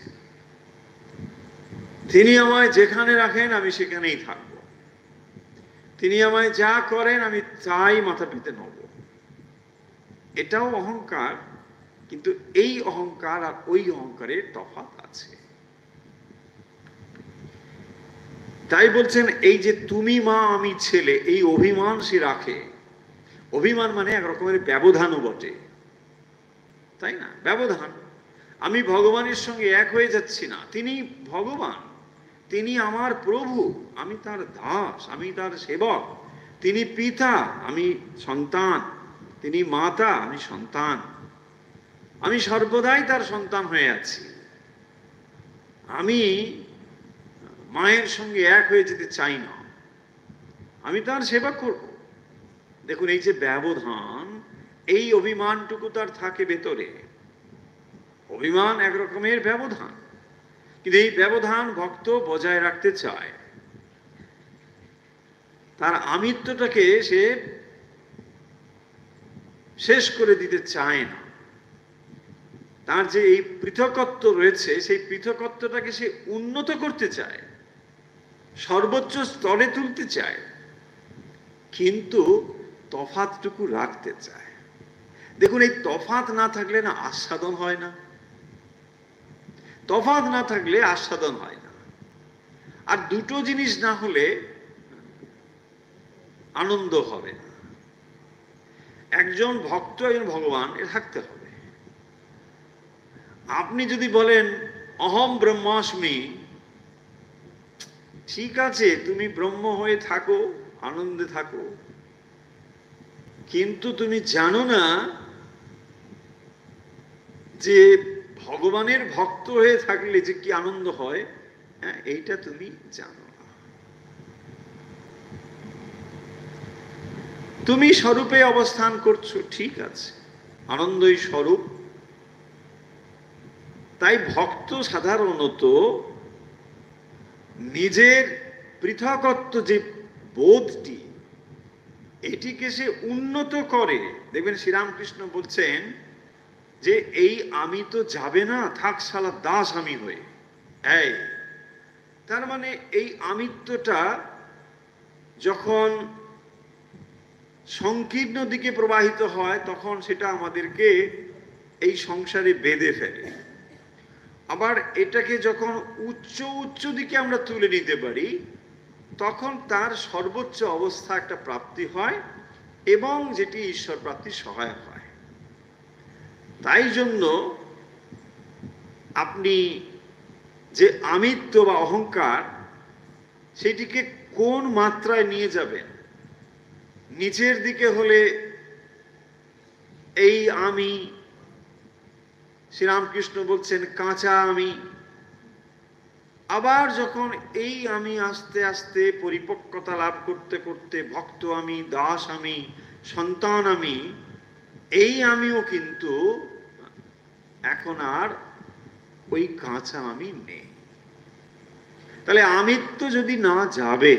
তিনি আমায় যেখানে রাখেন আমি সেখানেই থাকব, তিনি আমায় যা করেন আমি তাই মাথা পেতে নেব, এটাও অহংকার। কিন্তু এই অহংকার আর ওই অহংকারের তফাৎ আছে। তাই বলছেন এই যে তুমি মা আমি ছেলে, এই অভিমান সে রাখে। অভিমান মানে এক রকমের ব্যবধানও বটে, তাই না? ব্যবধান। আমি ভগবানের সঙ্গে এক হয়ে যাচ্ছি না, তিনি ভগবান, তিনি আমার প্রভু, আমি তার দাস, আমি তার সেবক, তিনি পিতা, আমি সন্তান, তিনি মাতা, আমি সন্তান, আমি সর্বদাই তার সন্তান হয়ে আছি, আমি মায়ের সঙ্গে এক হয়ে যেতে চাই না, আমি তার সেবা করব। দেখুন এই যে ব্যবধান, এই অভিমানটুকু তার থাকে ভেতরে। অভিমান এক রকমের ব্যবধান, কিন্তু এই ব্যবধান ভক্ত বজায় রাখতে চায়। তার আমিত্বটাকে সে শেষ করে দিতে চায় না। তার যে এই পৃথকত্ব রয়েছে, সেই পৃথকত্বটাকে সে উন্নত করতে চায়, সর্বোচ্চ স্তরে তুলতে চায়, কিন্তু তফাৎটুকু রাখতে চায়। দেখুন এই তফাৎ না থাকলে না আস্বাদন হয় না, তফাৎ না থাকলে আস্বাদন হয় না। আর দুটো জিনিস না হলে আনন্দ হবে না। একজন ভক্ত একজন ভগবান এ থাকতে হবে। আপনি যদি বলেন অহম ব্রহ্মাস্মি, ঠিক আছে, তুমি ব্রহ্ম হয়ে থাকো, আনন্দে থাকো, কিন্তু তুমি জানো না যে ভগবানের ভক্ত হয়ে থাকলে যে কি আনন্দ হয়, হ্যাঁ, এইটা তুমি জানো না। তুমি স্বরূপে অবস্থান করছো, ঠিক আছে, আনন্দই স্বরূপ। তাই ভক্ত সাধারণত নিজের পৃথকত্ব যে বোধটি, এটিকে সে উন্নত করে। দেখবেন শ্রীরামকৃষ্ণ বলছেন যে এই আমি তো যাবে না, থাক শালা দাস আমি হয়ে। এই তার মানে এই আমিত্বটা যখন সংকীর্ণ দিকে প্রবাহিত হয়, তখন সেটা আমাদেরকে এই সংসারে বেঁধে ফেলে। আবার এটাকে যখন উচ্চ উচ্চ দিকে আমরা তুলে নিতে পারি, তখন তার সর্বোচ্চ অবস্থা একটা প্রাপ্তি হয়, এবং যেটি ঈশ্বর প্রাপ্তির সহায়ক হয়। তাই জন্য আপনি যে আমিত্ব বা অহংকার, সেটিকে কোন মাত্রায় নিয়ে যাবেন। নিচের দিকে হলে এই আমি, শ্রীরামকৃষ্ণ বলছেন কাঁচা আমি। আবার যখন এই আমি আস্তে আস্তে পরিপক্কতা লাভ করতে করতে ভক্ত আমি, দাস আমি, সন্তান আমি, এই আমিও কিন্তু এখন আর ওই কাঁচা আমি নেই। তাহলে আমিত্ব যদি না যাবে,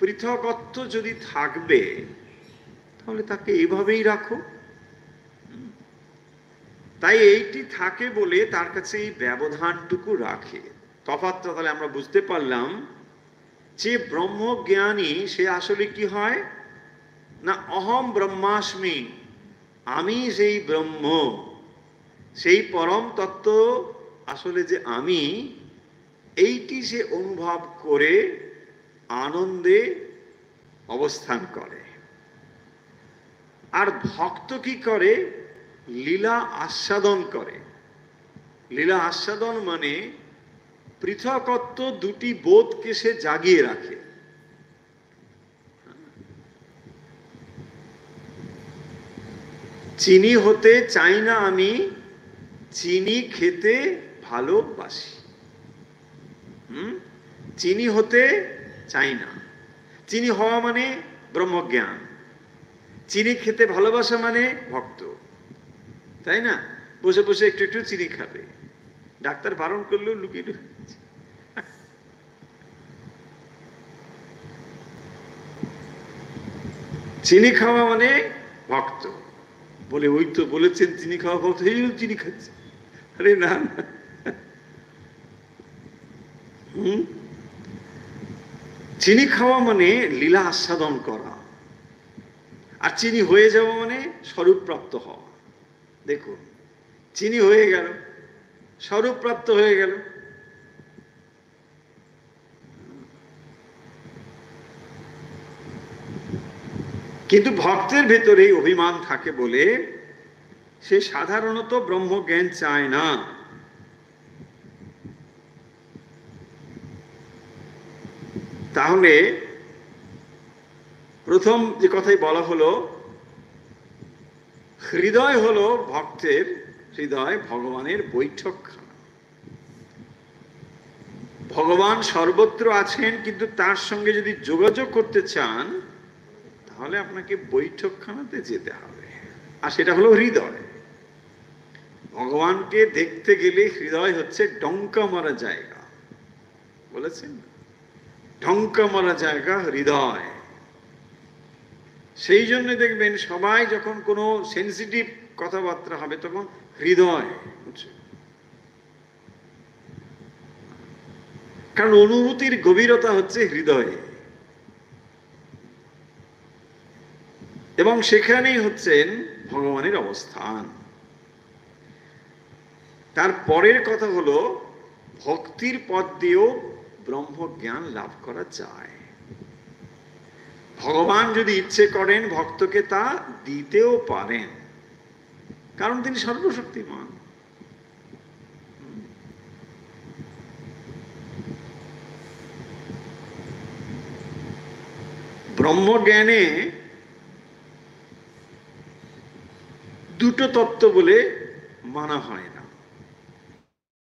পৃথকত্ব যদি থাকবে, তাহলে তাকে এইভাবেই রাখো। তাই এইটি থাকে বলে তার কাছে এই ব্যবধানটুকু রাখে। তফাৎটা তাহলে আমরা বুঝতে পারলাম যে ব্রহ্মজ্ঞানী সে আসলে কি হয় না, অহম ব্রহ্মাস্মি, আমি সেই ব্রহ্ম, সেই পরম তত্ত্ব আসলে যে আমি, এইটি সে অনুভব করে আনন্দে অবস্থান করে। আর ভক্ত কি করে, লীলা আস্বাদন করে। লীলা আস্বাদন মানে পৃথকত্ব দুটি বোধকে সে জাগিয়ে রাখে। চিনি হতে চাই না আমি, চিনি খেতে ভালোবাসি। চিনি হতে চাই না, চিনি হওয়া মানে ব্রহ্মজ্ঞান, চিনি খেতে ভালোবাসা মানে ভক্ত, তাই না? বসে বসে একটু একটু চিনি খাবে, ডাক্তার বারণ করলেও লুকিয়ে লুকিয়ে। চিনি খাওয়া মানে ভক্ত। বলে ওই তো বলেছেন চিনি খাওয়া ভক্ত, এই চিনি খাচ্ছে। আরে না, চিনি খাওয়া মানে লীলা আস্বাদন করা, আর চিনি হয়ে যাওয়া মানে স্বরূপ প্রাপ্ত হওয়া। দেখুন, চিনি হয়ে গেল, স্বরূপ প্রাপ্ত হয়ে গেল। কিন্তু ভক্তের ভেতরে অভিমান থাকে বলে সে সাধারণত ব্রহ্মজ্ঞান চায় না। তাহলে প্রথম যে কথাই বলা হলো, হৃদয় হলো ভক্তের হৃদয় ভগবানের বৈঠকখানা। ভগবান সর্বত্র আছেন, কিন্তু তার সঙ্গে যদি যোগাযোগ করতে চান, তাহলে আপনাকে বৈঠকখানাতে যেতে হবে, আর সেটা হলো হৃদয়। ভগবানকে দেখতে গেলে হৃদয় হচ্ছে ডঙ্কা মারা জায়গা, বলেছেন, ডঙ্কা মারা জায়গা হৃদয়। সেই জন্য দেখবেন সবাই যখন কোনো সেন্সিটিভ কথাবার্তা হবে, তখন হৃদয়, কারণ অনুভূতির গভীরতা হচ্ছে হৃদয়ে, এবং সেখানেই হচ্ছেন ভগবানের অবস্থান। তার পরের কথা হলো, ভক্তির পথ দিয়েও ব্রহ্মজ্ঞান লাভ করা যায়। ভগবান যদি ইচ্ছে করেন ভক্তকে তা দিতেও পারেন, কারণ তিনি সর্বশক্তিমান। ব্রহ্মজ্ঞানে দুটো তত্ত্ব বলে মানা হয় না।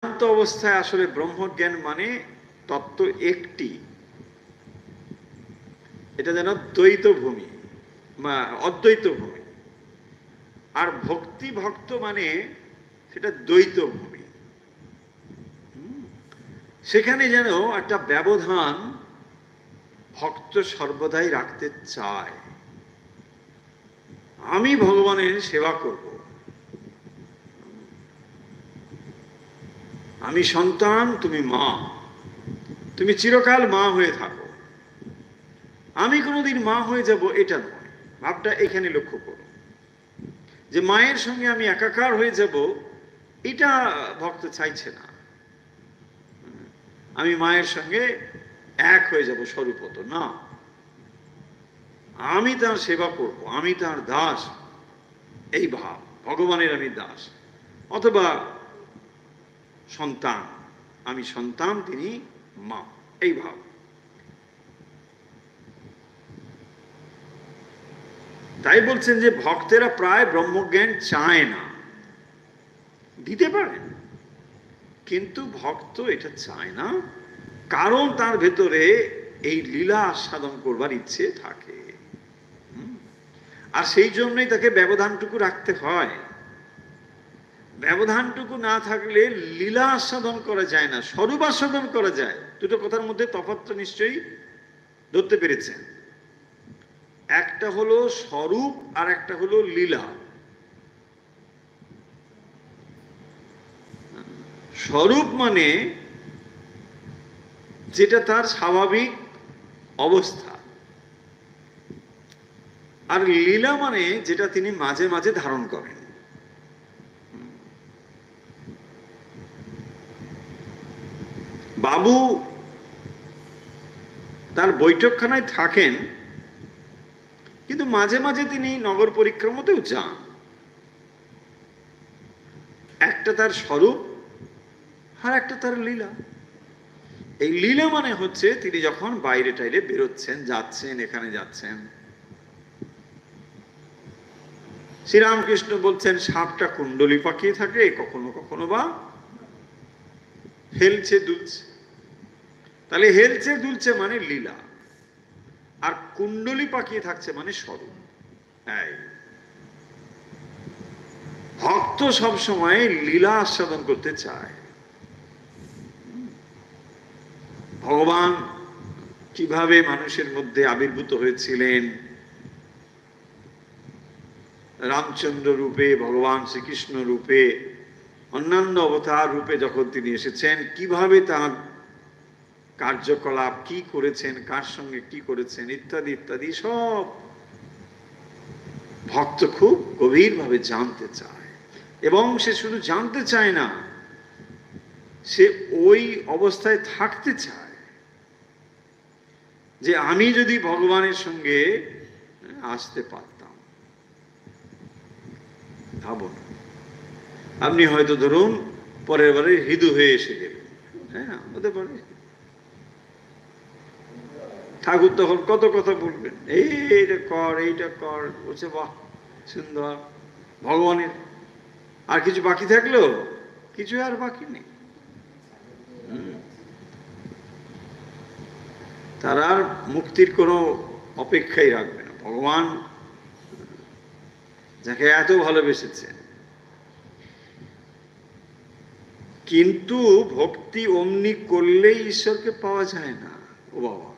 শান্ত অবস্থায় আসলে ব্রহ্মজ্ঞান মানে তত্ত্ব একটি, এটা যেন দ্বৈত ভূমি বা অদ্বৈত ভূমি। আর ভক্তি ভক্ত মানে সেটা দ্বৈত ভূমি। সেখানে যেন একটা ব্যবধান ভক্ত সর্বদাই রাখতে চায়। আমি ভগবানের সেবা করব, আমি সন্তান, তুমি মা, তুমি চিরকাল মা হয়ে থাকো, আমি কোনোদিন মা হয়ে যাব এটা নয়। ভাবটা এখানে লক্ষ্য করো, যে মায়ের সঙ্গে আমি একাকার হয়ে যাব এটা ভক্ত চাইছে না। আমি মায়ের সঙ্গে এক হয়ে যাব স্বরূপত না, আমি তার সেবা করব, আমি তার দাস, এই ভাব, ভগবানের আমি দাস। অথবা সন্তান, আমি সন্তান, তিনি মা, এই ভাব। তাই বলছেন যে ভক্তেরা প্রায় ব্রহ্মজ্ঞান চায় না, দিতে পারেন, কিন্তু ভক্ত এটা চায় না, কারণ তার ভেতরে এই লীলা আস্বাদন করবার ইচ্ছে থাকে। আর সেই জন্যই তাকে ব্যবধানটুকু রাখতে হয়। ব্যবধানটুকু না থাকলে লীলা আস্বাদন করা যায় না, স্বরূপ আস্বাদন করা যায়। দুটো কথার মধ্যে তফাৎ নিশ্চয়ই ধরতে পেরেছেন। একটা হলো স্বরূপ আর একটা হলো লীলা। স্বরূপ মানে যেটা তার স্বাভাবিক অবস্থা, আর লীলা মানে যেটা তিনি মাঝে মাঝে ধারণ করেন। বাবু তার বৈঠকখানায় থাকেন, কিন্তু মাঝে মাঝে তিনি নগর পরিক্রমাতেও যান। একটা তার স্বরূপ আর একটা তার লীলা। এই লীলা মানে হচ্ছে তিনি যখন বাইরে টাইরে বেরোচ্ছেন, যাচ্ছেন, এখানে যাচ্ছেন। শ্রীরামকৃষ্ণ বলছেন সাপটা কুণ্ডলী পাকিয়ে থাকে, কখনো কখনো বা হেলছে দুলছে। তাহলে হেলছে দুলছে মানে লীলা, আর কুণ্ডলী পাকিয়ে থাকছে মানে স্বরূপ। ভক্ত সব সময় লীলা আস্বাদন করতে চায়। ভগবান কিভাবে মানুষের মধ্যে আবির্ভূত হয়েছিলেন, রামচন্দ্র রূপে, ভগবান শ্রীকৃষ্ণ রূপে, অন্যান্য অবতার রূপে যখন তিনি এসেছেন, কিভাবে তার কার্যকলাপ কি করেছেন, কার সঙ্গে কি করেছেন, ইত্যাদি ইত্যাদি সব ভক্ত খুব গভীরভাবে জানতে চায়। এবং সে শুধু জানতে চায় না, সে ওই অবস্থায় থাকতে চায় যে আমি যদি ভগবানের সঙ্গে আসতে পারতাম। ভাবুন, আপনি হয়তো ধরুন পরের বারে হৃদু হয়ে এসে গেলেন, হ্যাঁ হতে পারে। ঠাকুর তখন কত কথা বলবেন, এইটা কর, এইটা কর, বলছে বাহ সুন্দর। ভগবানের আর কিছু বাকি থাকলো? কিছু আর বাকি নেই। তারা আর মুক্তির কোনো অপেক্ষাই রাখবে না। ভগবান যাকে এত ভালোবেসেছেন। কিন্তু ভক্তি অমনি করলেই ঈশ্বরকে পাওয়া যায় না। ও বাবা,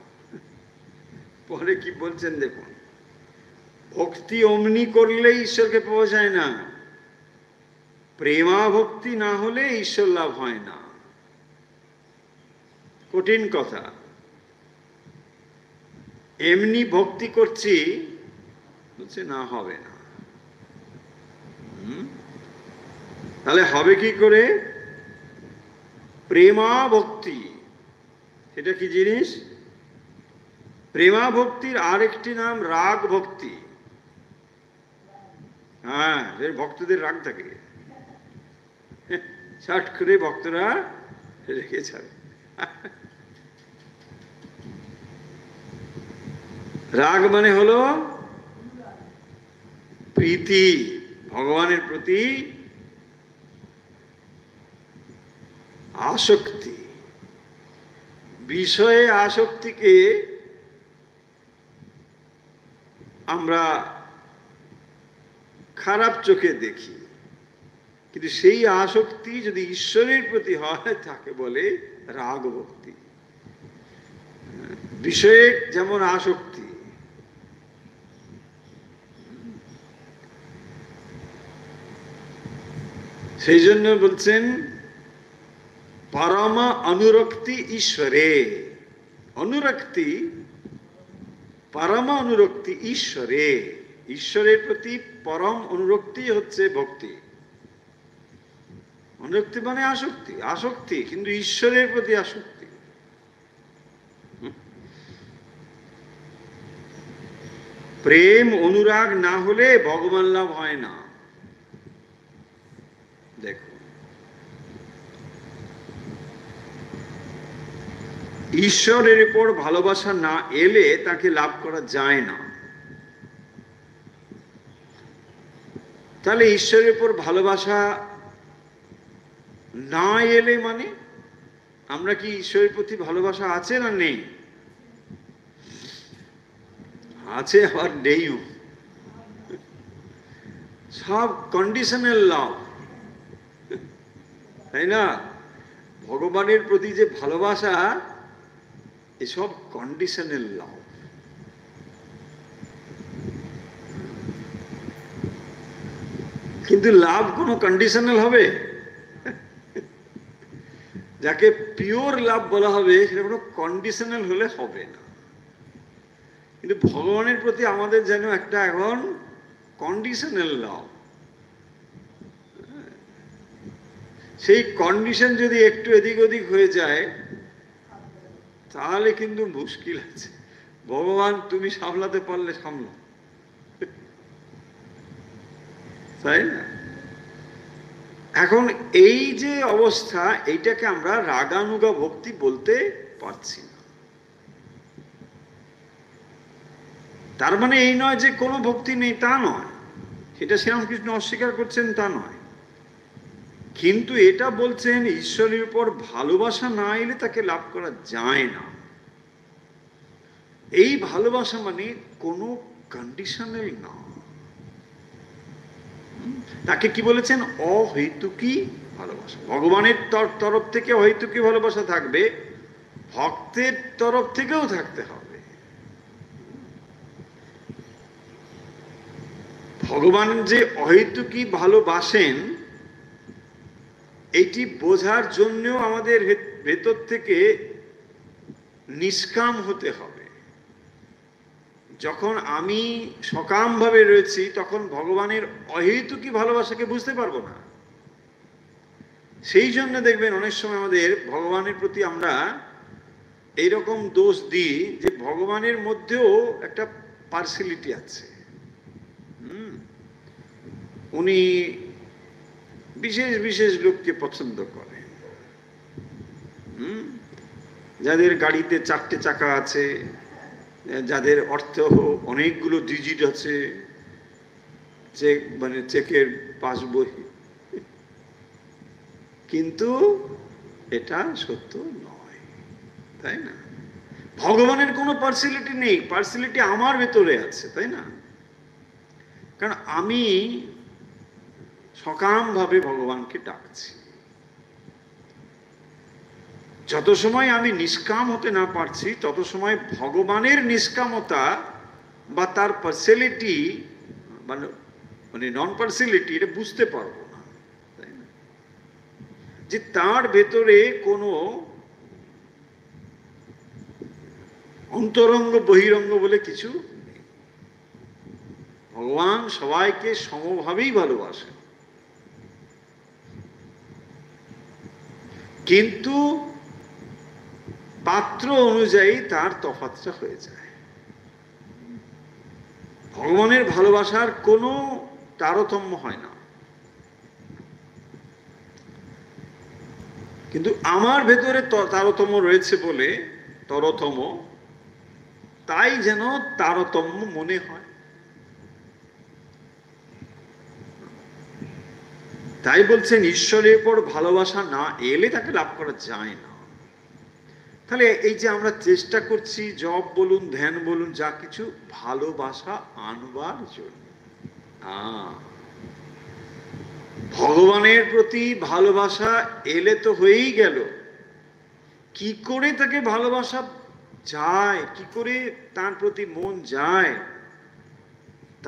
পরে কি বলছেন দেখুন, ভক্তি অমনি করলেই ঈশ্বরকে পাওয়া যায় না, প্রেমা ভক্তি না হলে ঈশ্বর লাভ হয় না। কঠিন কথা। এমনি ভক্তি করছি বলছে না, হবে না। তাহলে হবে কি করে? প্রেমা ভক্তি, এটা কি জিনিস? প্রেমা ভক্তির আরেকটি নাম রাগ ভক্তি। হ্যাঁ, ভক্তদের রাগ থাকে, শার্ট করে ভক্তরা রেখে ছাড়ে। রাগ মানে হলো প্রীতি, ভগবানের প্রতি আসক্তি। বিষয়ে আসক্তিকে আমরা খারাপ চোখে দেখি, কিন্তু সেই আসক্তি যদি ঈশ্বরের প্রতি হয় তাকে বলে রাগ ভক্তি। বিষয়ে যেমন আসক্তি, সেই জন্য বলছেন পরম অনুরক্তি ঈশ্বরে। অনুরক্তি, পরম অনুরক্তি ঈশ্বরে। ঈশ্বরের প্রতি পরম অনুরক্তি হচ্ছে ভক্তি। অনুরক্তি মানে আসক্তি, আসক্তি কিন্তু ঈশ্বরের প্রতি আসক্তি। প্রেম অনুরাগ না হলে ভগবান লাভ হয় না। দেখো, ঈশ্বরের উপর ভালোবাসা না এলে তাকে লাভ করা যায় না। তাহলে ঈশ্বরের উপর ভালোবাসা না এলে মানে আমরা কি ঈশ্বরের প্রতি ভালোবাসা আছে না নেই? আছে, আবার নেইও। সব কন্ডিশনাল লাভ, তাই না? ভগবানের প্রতি যে ভালোবাসা, এসব কন্ডিশনাল লাভ। কিন্তু লাভ কোনো কন্ডিশনাল হবে? যাকে পিওর লাভ বলা হবে সেটা কোনো কন্ডিশনাল হলে হবে না। কিন্তু ভগবানের প্রতি আমাদের যেন একটা এখন কন্ডিশনাল লাভ। সেই কন্ডিশন যদি একটু এদিক ওদিক হয়ে যায় তাহলে কিন্তু মুশকিল আছে। ভগবান তুমি সামলাতে পারলে সামলা, তাই না? এখন এই যে অবস্থা, এইটাকে আমরা রাগানুগা ভক্তি বলতে পারছি না। তার মানে এই নয় যে কোনো ভক্তি নেই, তা নয়। সেটা শ্রীরামকৃষ্ণ অস্বীকার করছেন, তা নয়। কিন্তু এটা বলছেন ঈশ্বরের উপর ভালোবাসা না এলে তাকে লাভ করা যায় না। এই ভালোবাসা মানে কোনো কন্ডিশনাল না। তাকে কি বলেছেন? অহৈতুকী ভালোবাসা। ভগবানের তরফ থেকে অহৈতুকী ভালোবাসা থাকবে, ভক্তের তরফ থেকেও থাকতে হবে। ভগবান যে অহৈতুকী ভালোবাসেন এইটি বোঝার জন্যও আমাদের ভেতর থেকে নিষ্কাম হতে হবে। যখন আমি সকামভাবে রয়েছি তখন ভগবানের অহৈতুকী ভালোবাসাকে বুঝতে পারবো না। সেই জন্য দেখবেন অনেক সময় আমাদের ভগবানের প্রতি আমরা এইরকম দোষ দিই যে ভগবানের মধ্যেও একটা পার্সিয়ালিটি আছে। উনি বিশেষ বিশেষ লোককে পছন্দ করেন। যাদের গাড়িতে 4টে চাকা আছে, যাদের অর্থ অনেকগুলো ডিজিট আছে, চেক মানে চেকের পাসবই, কিন্তু এটা সত্য নয়, তাই না? ভগবানের কোনো পার্সিয়ালিটি নেই, পার্সিয়ালিটি আমার ভেতরে আছে, তাই না? কারণ আমি সকামভাবে ভগবানকে ডাকছি। যত সময় আমি নিষ্কাম হতে না পারছি তত সময় ভগবানের নিষ্কামতা বা তার পার্সিয়ালিটি মানে নন পার্সিয়ালিটি এটা বুঝতে পারবো না, তাই না? যে তার ভেতরে কোনো অন্তরঙ্গ বহিরঙ্গ বলে কিছু নেই। ভগবান সবাইকে সমভাবেই ভালোবাসেন, কিন্তু পাত্র অনুযায়ী তার তফাৎটা হয়ে যায়। ভগবানের ভালোবাসার কোনো তারতম্য হয় না। কিন্তু আমার ভেতরে তারতম্য রয়েছে বলে, তরতম, তাই যেন তারতম্য মনে হয়। তাই বলছেন ঈশ্বরের উপর ভালোবাসা না এলে তাকে লাভ করা যায় না। তাহলে এই যে আমরা চেষ্টা করছি জপ বলুন ধ্যান বলুন যা কিছু, ভালোবাসা আনবার জন্য। ভগবানের প্রতি ভালোবাসা এলে তো হয়েই গেল, কি করে তাকে ভালোবাসা যায়, কি করে তার প্রতি মন যায়,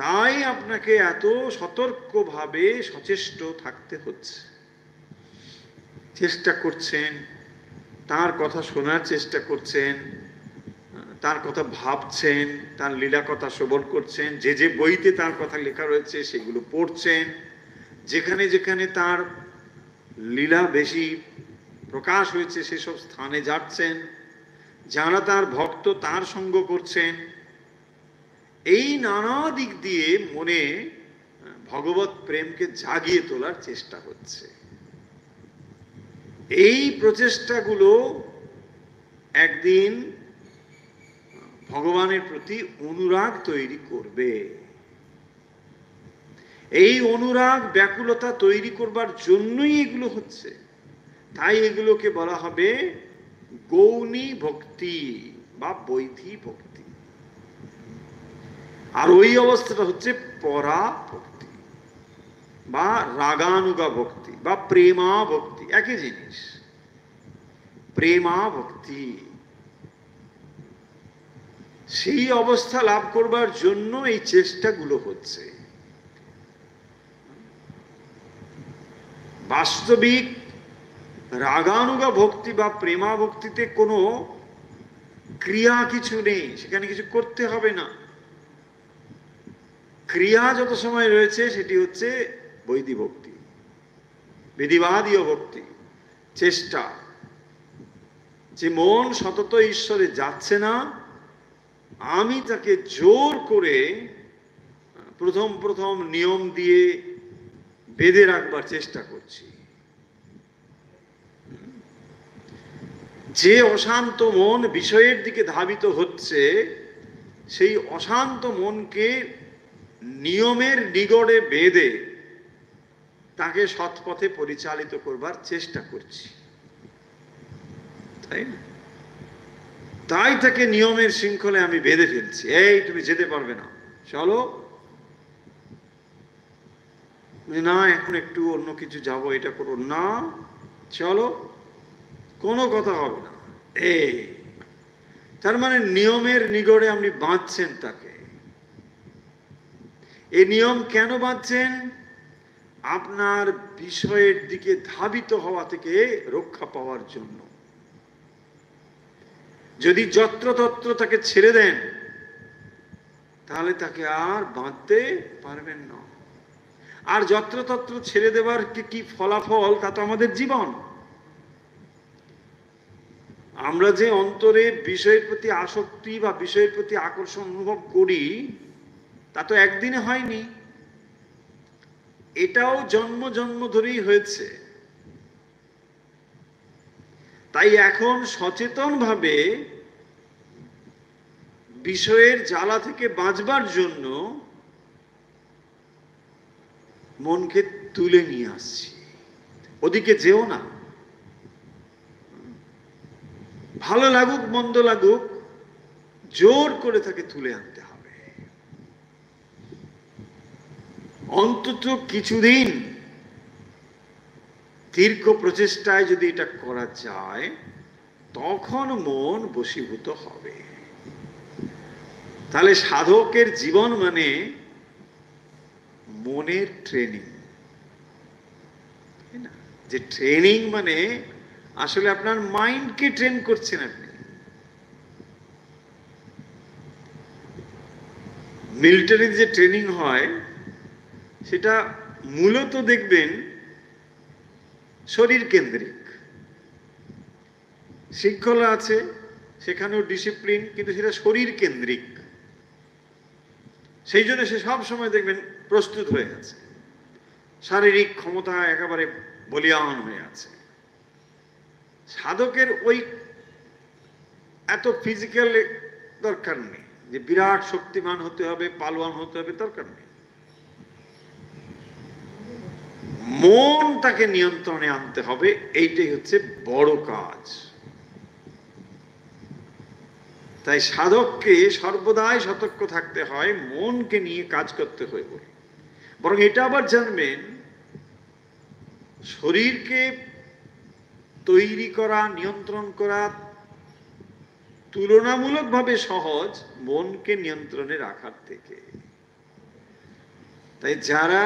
তাই আপনাকে এত সতর্কভাবে সচেষ্ট থাকতে হচ্ছে। চেষ্টা করছেন, তার কথা শোনার চেষ্টা করছেন, তার কথা ভাবছেন, তার লীলা কথা শ্রবণ করছেন, যে যে বইতে তার কথা লেখা রয়েছে সেগুলো পড়ছেন, যেখানে যেখানে তার লীলা বেশি প্রকাশ হয়েছে সেসব স্থানে যাচ্ছেন, যারা তার ভক্ত তার সঙ্গ করছেন। এই নানা দিক দিয়ে মনে ভগবত প্রেমকে জাগিয়ে তোলার চেষ্টা হচ্ছে। এই প্রচেষ্টাগুলো একদিন ভগবানের প্রতি অনুরাগ তৈরি করবে। এই অনুরাগ ব্যাকুলতা তৈরি করবার জন্যই এগুলো হচ্ছে। তাই এগুলোকে বলা হবে গৌণী ভক্তি বা বৈধি ভক্তি। আর ওই অবস্থাটা হচ্ছে পরা ভক্তি বা রাগানুগা ভক্তি বা প্রেমা ভক্তি, একই জিনিস। প্রেমা ভক্তি, সেই অবস্থা লাভ করবার জন্য এই চেষ্টাগুলো হচ্ছে। বাস্তবিক রাগানুগা ভক্তি বা প্রেমা ভক্তিতে কোনো ক্রিয়া কিছু নেই, সেখানে কিছু করতে হবে না। ক্রিয়া যত সময় রয়েছে সেটি হচ্ছে বৈদিক ভক্তি, বিধিবাদীয় ভক্তি, চেষ্টা। যে মন সতত ঈশ্বরে যাচ্ছে না, আমি তাকে জোর করে প্রথম প্রথম নিয়ম দিয়ে বেঁধে রাখবার চেষ্টা করছি। যে অশান্ত মন বিষয়ের দিকে ধাবিত হচ্ছে, সেই অশান্ত মনকে নিয়মের নিগড়ে বেঁধে তাকে সৎপথে পরিচালিত করবার চেষ্টা করছি, তাই না? তাই তাকে নিয়মের শৃঙ্খলে আমি বেঁধে ফেলছি। এই তুমি যেতে পারবে না, চলো না, এখন একটু অন্য কিছু যাবো, এটা করো না, চলো, কোনো কথা হবে না। এই তার মানে নিয়মের নিগড়ে আপনি বাঁধছেন তাকে। এই নিয়ম কেন বাঁধছেন? আপনার বিষয়ের দিকে ধাবিত হওয়া থেকে রক্ষা পাওয়ার জন্য। যদি যত্রতত্র তাকে ছেড়ে দেন, তাহলে তাকে আর বাঁধতে পারবেন না। আর যত্রতত্র ছেড়ে দেবার কি ফলাফল, তা তো আমাদের জীবন। আমরা যে অন্তরে বিষয়ের প্রতি আসক্তি বা বিষয়ের প্রতি আকর্ষণ অনুভব করি, তা তো একদিনে হয়নি, এটাও জন্ম জন্ম ধরেই হয়েছে। তাই এখন সচেতনভাবে বিষয়ের জ্বালা থেকে বাঁচবার জন্য মনকে তুলে নিয়ে আসছি। ওদিকে যেও না, ভালো লাগুক মন্দ লাগুক, জোর করে তাকে তুলে আনতে হবে। অন্তত কিছুদিন দীর্ঘ প্রচেষ্টায় যদি এটা করা যায়, তখন মন বশীভূত হবে। তাহলে সাধকের জীবন মানে মনের ট্রেনিং, যে ট্রেনিং মানে আসলে আপনার মাইন্ডকে ট্রেন করছেন আপনি। মিলিটারি যে ট্রেনিং হয়, সেটা মূলত দেখবেন শরীর কেন্দ্রিক। শৃঙ্খলা আছে, সেখানেও ডিসিপ্লিন, কিন্তু সেটা শরীর কেন্দ্রিক। সেই জন্য সে সব সময় দেখবেন প্রস্তুত হয়ে আছে, শারীরিক ক্ষমতা একেবারে বলিয়ান হয়ে আছে। সাধকের ওই এত ফিজিক্যাল দরকার নেই, যে বিরাট শক্তিমান হতে হবে, পালোয়ান হতে হবে, দরকার নেই। মন তাকে নিয়ন্ত্রণে আনতে হবে, এইটাই হচ্ছে বড় কাজ। তাই সাধককে সর্বদাই সতর্ক থাকতে হয়, মনকে নিয়ে কাজ করতে হয় বলে। বরং এটা আবার জানবেন, শরীরকে তৈরি করা, নিয়ন্ত্রণ করা তুলনামূলকভাবে সহজ মনকে নিয়ন্ত্রণে রাখার থেকে। তাই যারা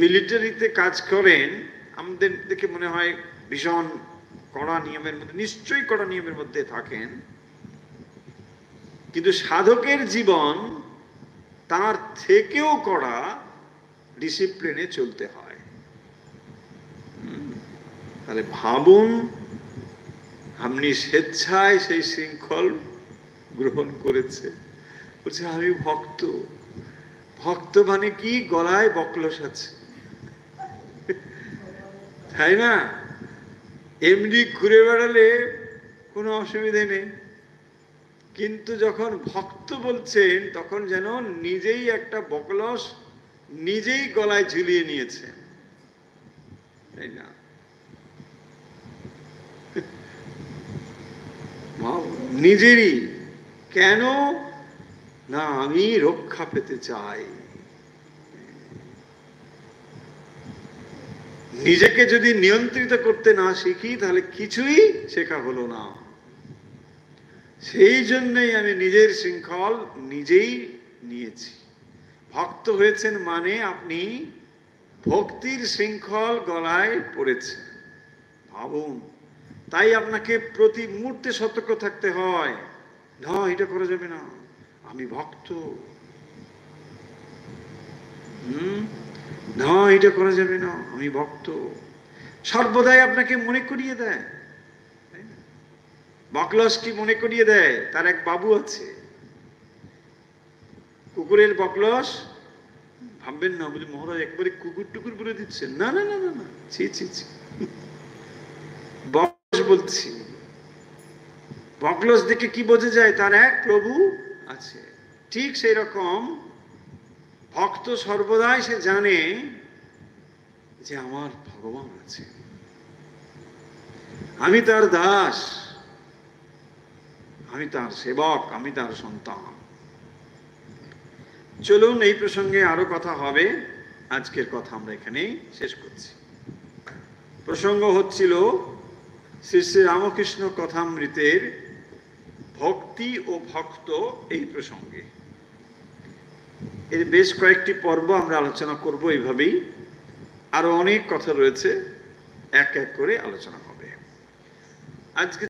মিলিটারিতে কাজ করেন, আমাদের দেখে মনে হয় ভীষণ কড়া নিয়মের মধ্যে, নিশ্চয়ই কড়া নিয়মের মধ্যে থাকেন, কিন্তু সাধকের জীবন তার থেকেও কড়া ডিসিপ্লিনে চলতে হয়। তাহলে ভাবুন, আপনি স্বেচ্ছায় সেই শৃঙ্খল গ্রহণ করেছে, বলছে আমি ভক্ত। ভক্ত মানে কি? গলায় বকলস আছে, তাই না? এমনি ঘুরে বেড়ালে কোনো অসুবিধে নেই, কিন্তু যখন ভক্ত বলছেন তখন যেন নিজেই একটা বকলস নিজেই গলায় ঝুলিয়ে নিয়েছেন, তাই না? নিজেরই। কেন না? আমি রক্ষা পেতে চাই। নিজেকে যদি নিয়ন্ত্রিত করতে না শিখি তাহলে কিছুই শেখা হলো না। সেই জন্যই আমি নিজের শৃঙ্খল নিজেই নিয়েছি। ভক্ত হয়েছেন মানে আপনি ভক্তির শৃঙ্খল গলায় পড়েছে। ভাবুন, তাই আপনাকে প্রতি মুহূর্তে সতর্ক থাকতে হয়, না এটা করা যাবে না, আমি ভক্ত। না এটা করা যাবে না, আমি ভক্ত। সর্বদাই আপনাকে মনে করিয়ে দেয়। বকলস কি মনে করিয়ে দেয়? তার এক বাবু আছে, কুকুরের বকলস। ভাববেন না বলি মহারাজ একবারে কুকুর টুকুর বলে দিচ্ছেন, না না না না না, ছি ছি ছি, বকলস বলছি। বকলস দেখে কি বোঝা যায়? তার এক প্রভু আছে। ঠিক সেই রকম ভক্ত সর্বদাই সে জানে যে আমার ভগবান আছে, আমি তার দাস, আমি তার সেবক, আমি তার সন্তান। চলুন এই প্রসঙ্গে আরো কথা হবে, আজকের কথা আমরা এখানেই শেষ করছি। প্রসঙ্গ হচ্ছিল শ্রী শ্রী রামকৃষ্ণ কথামৃতের ভক্তি ও ভক্ত এই প্রসঙ্গে। এর বেশ কয়েকটি পর্ব আমরা আলোচনা করব এইভাবেই। আরো অনেক কথা রয়েছে, এক এক করে আলোচনা হবে আজকে।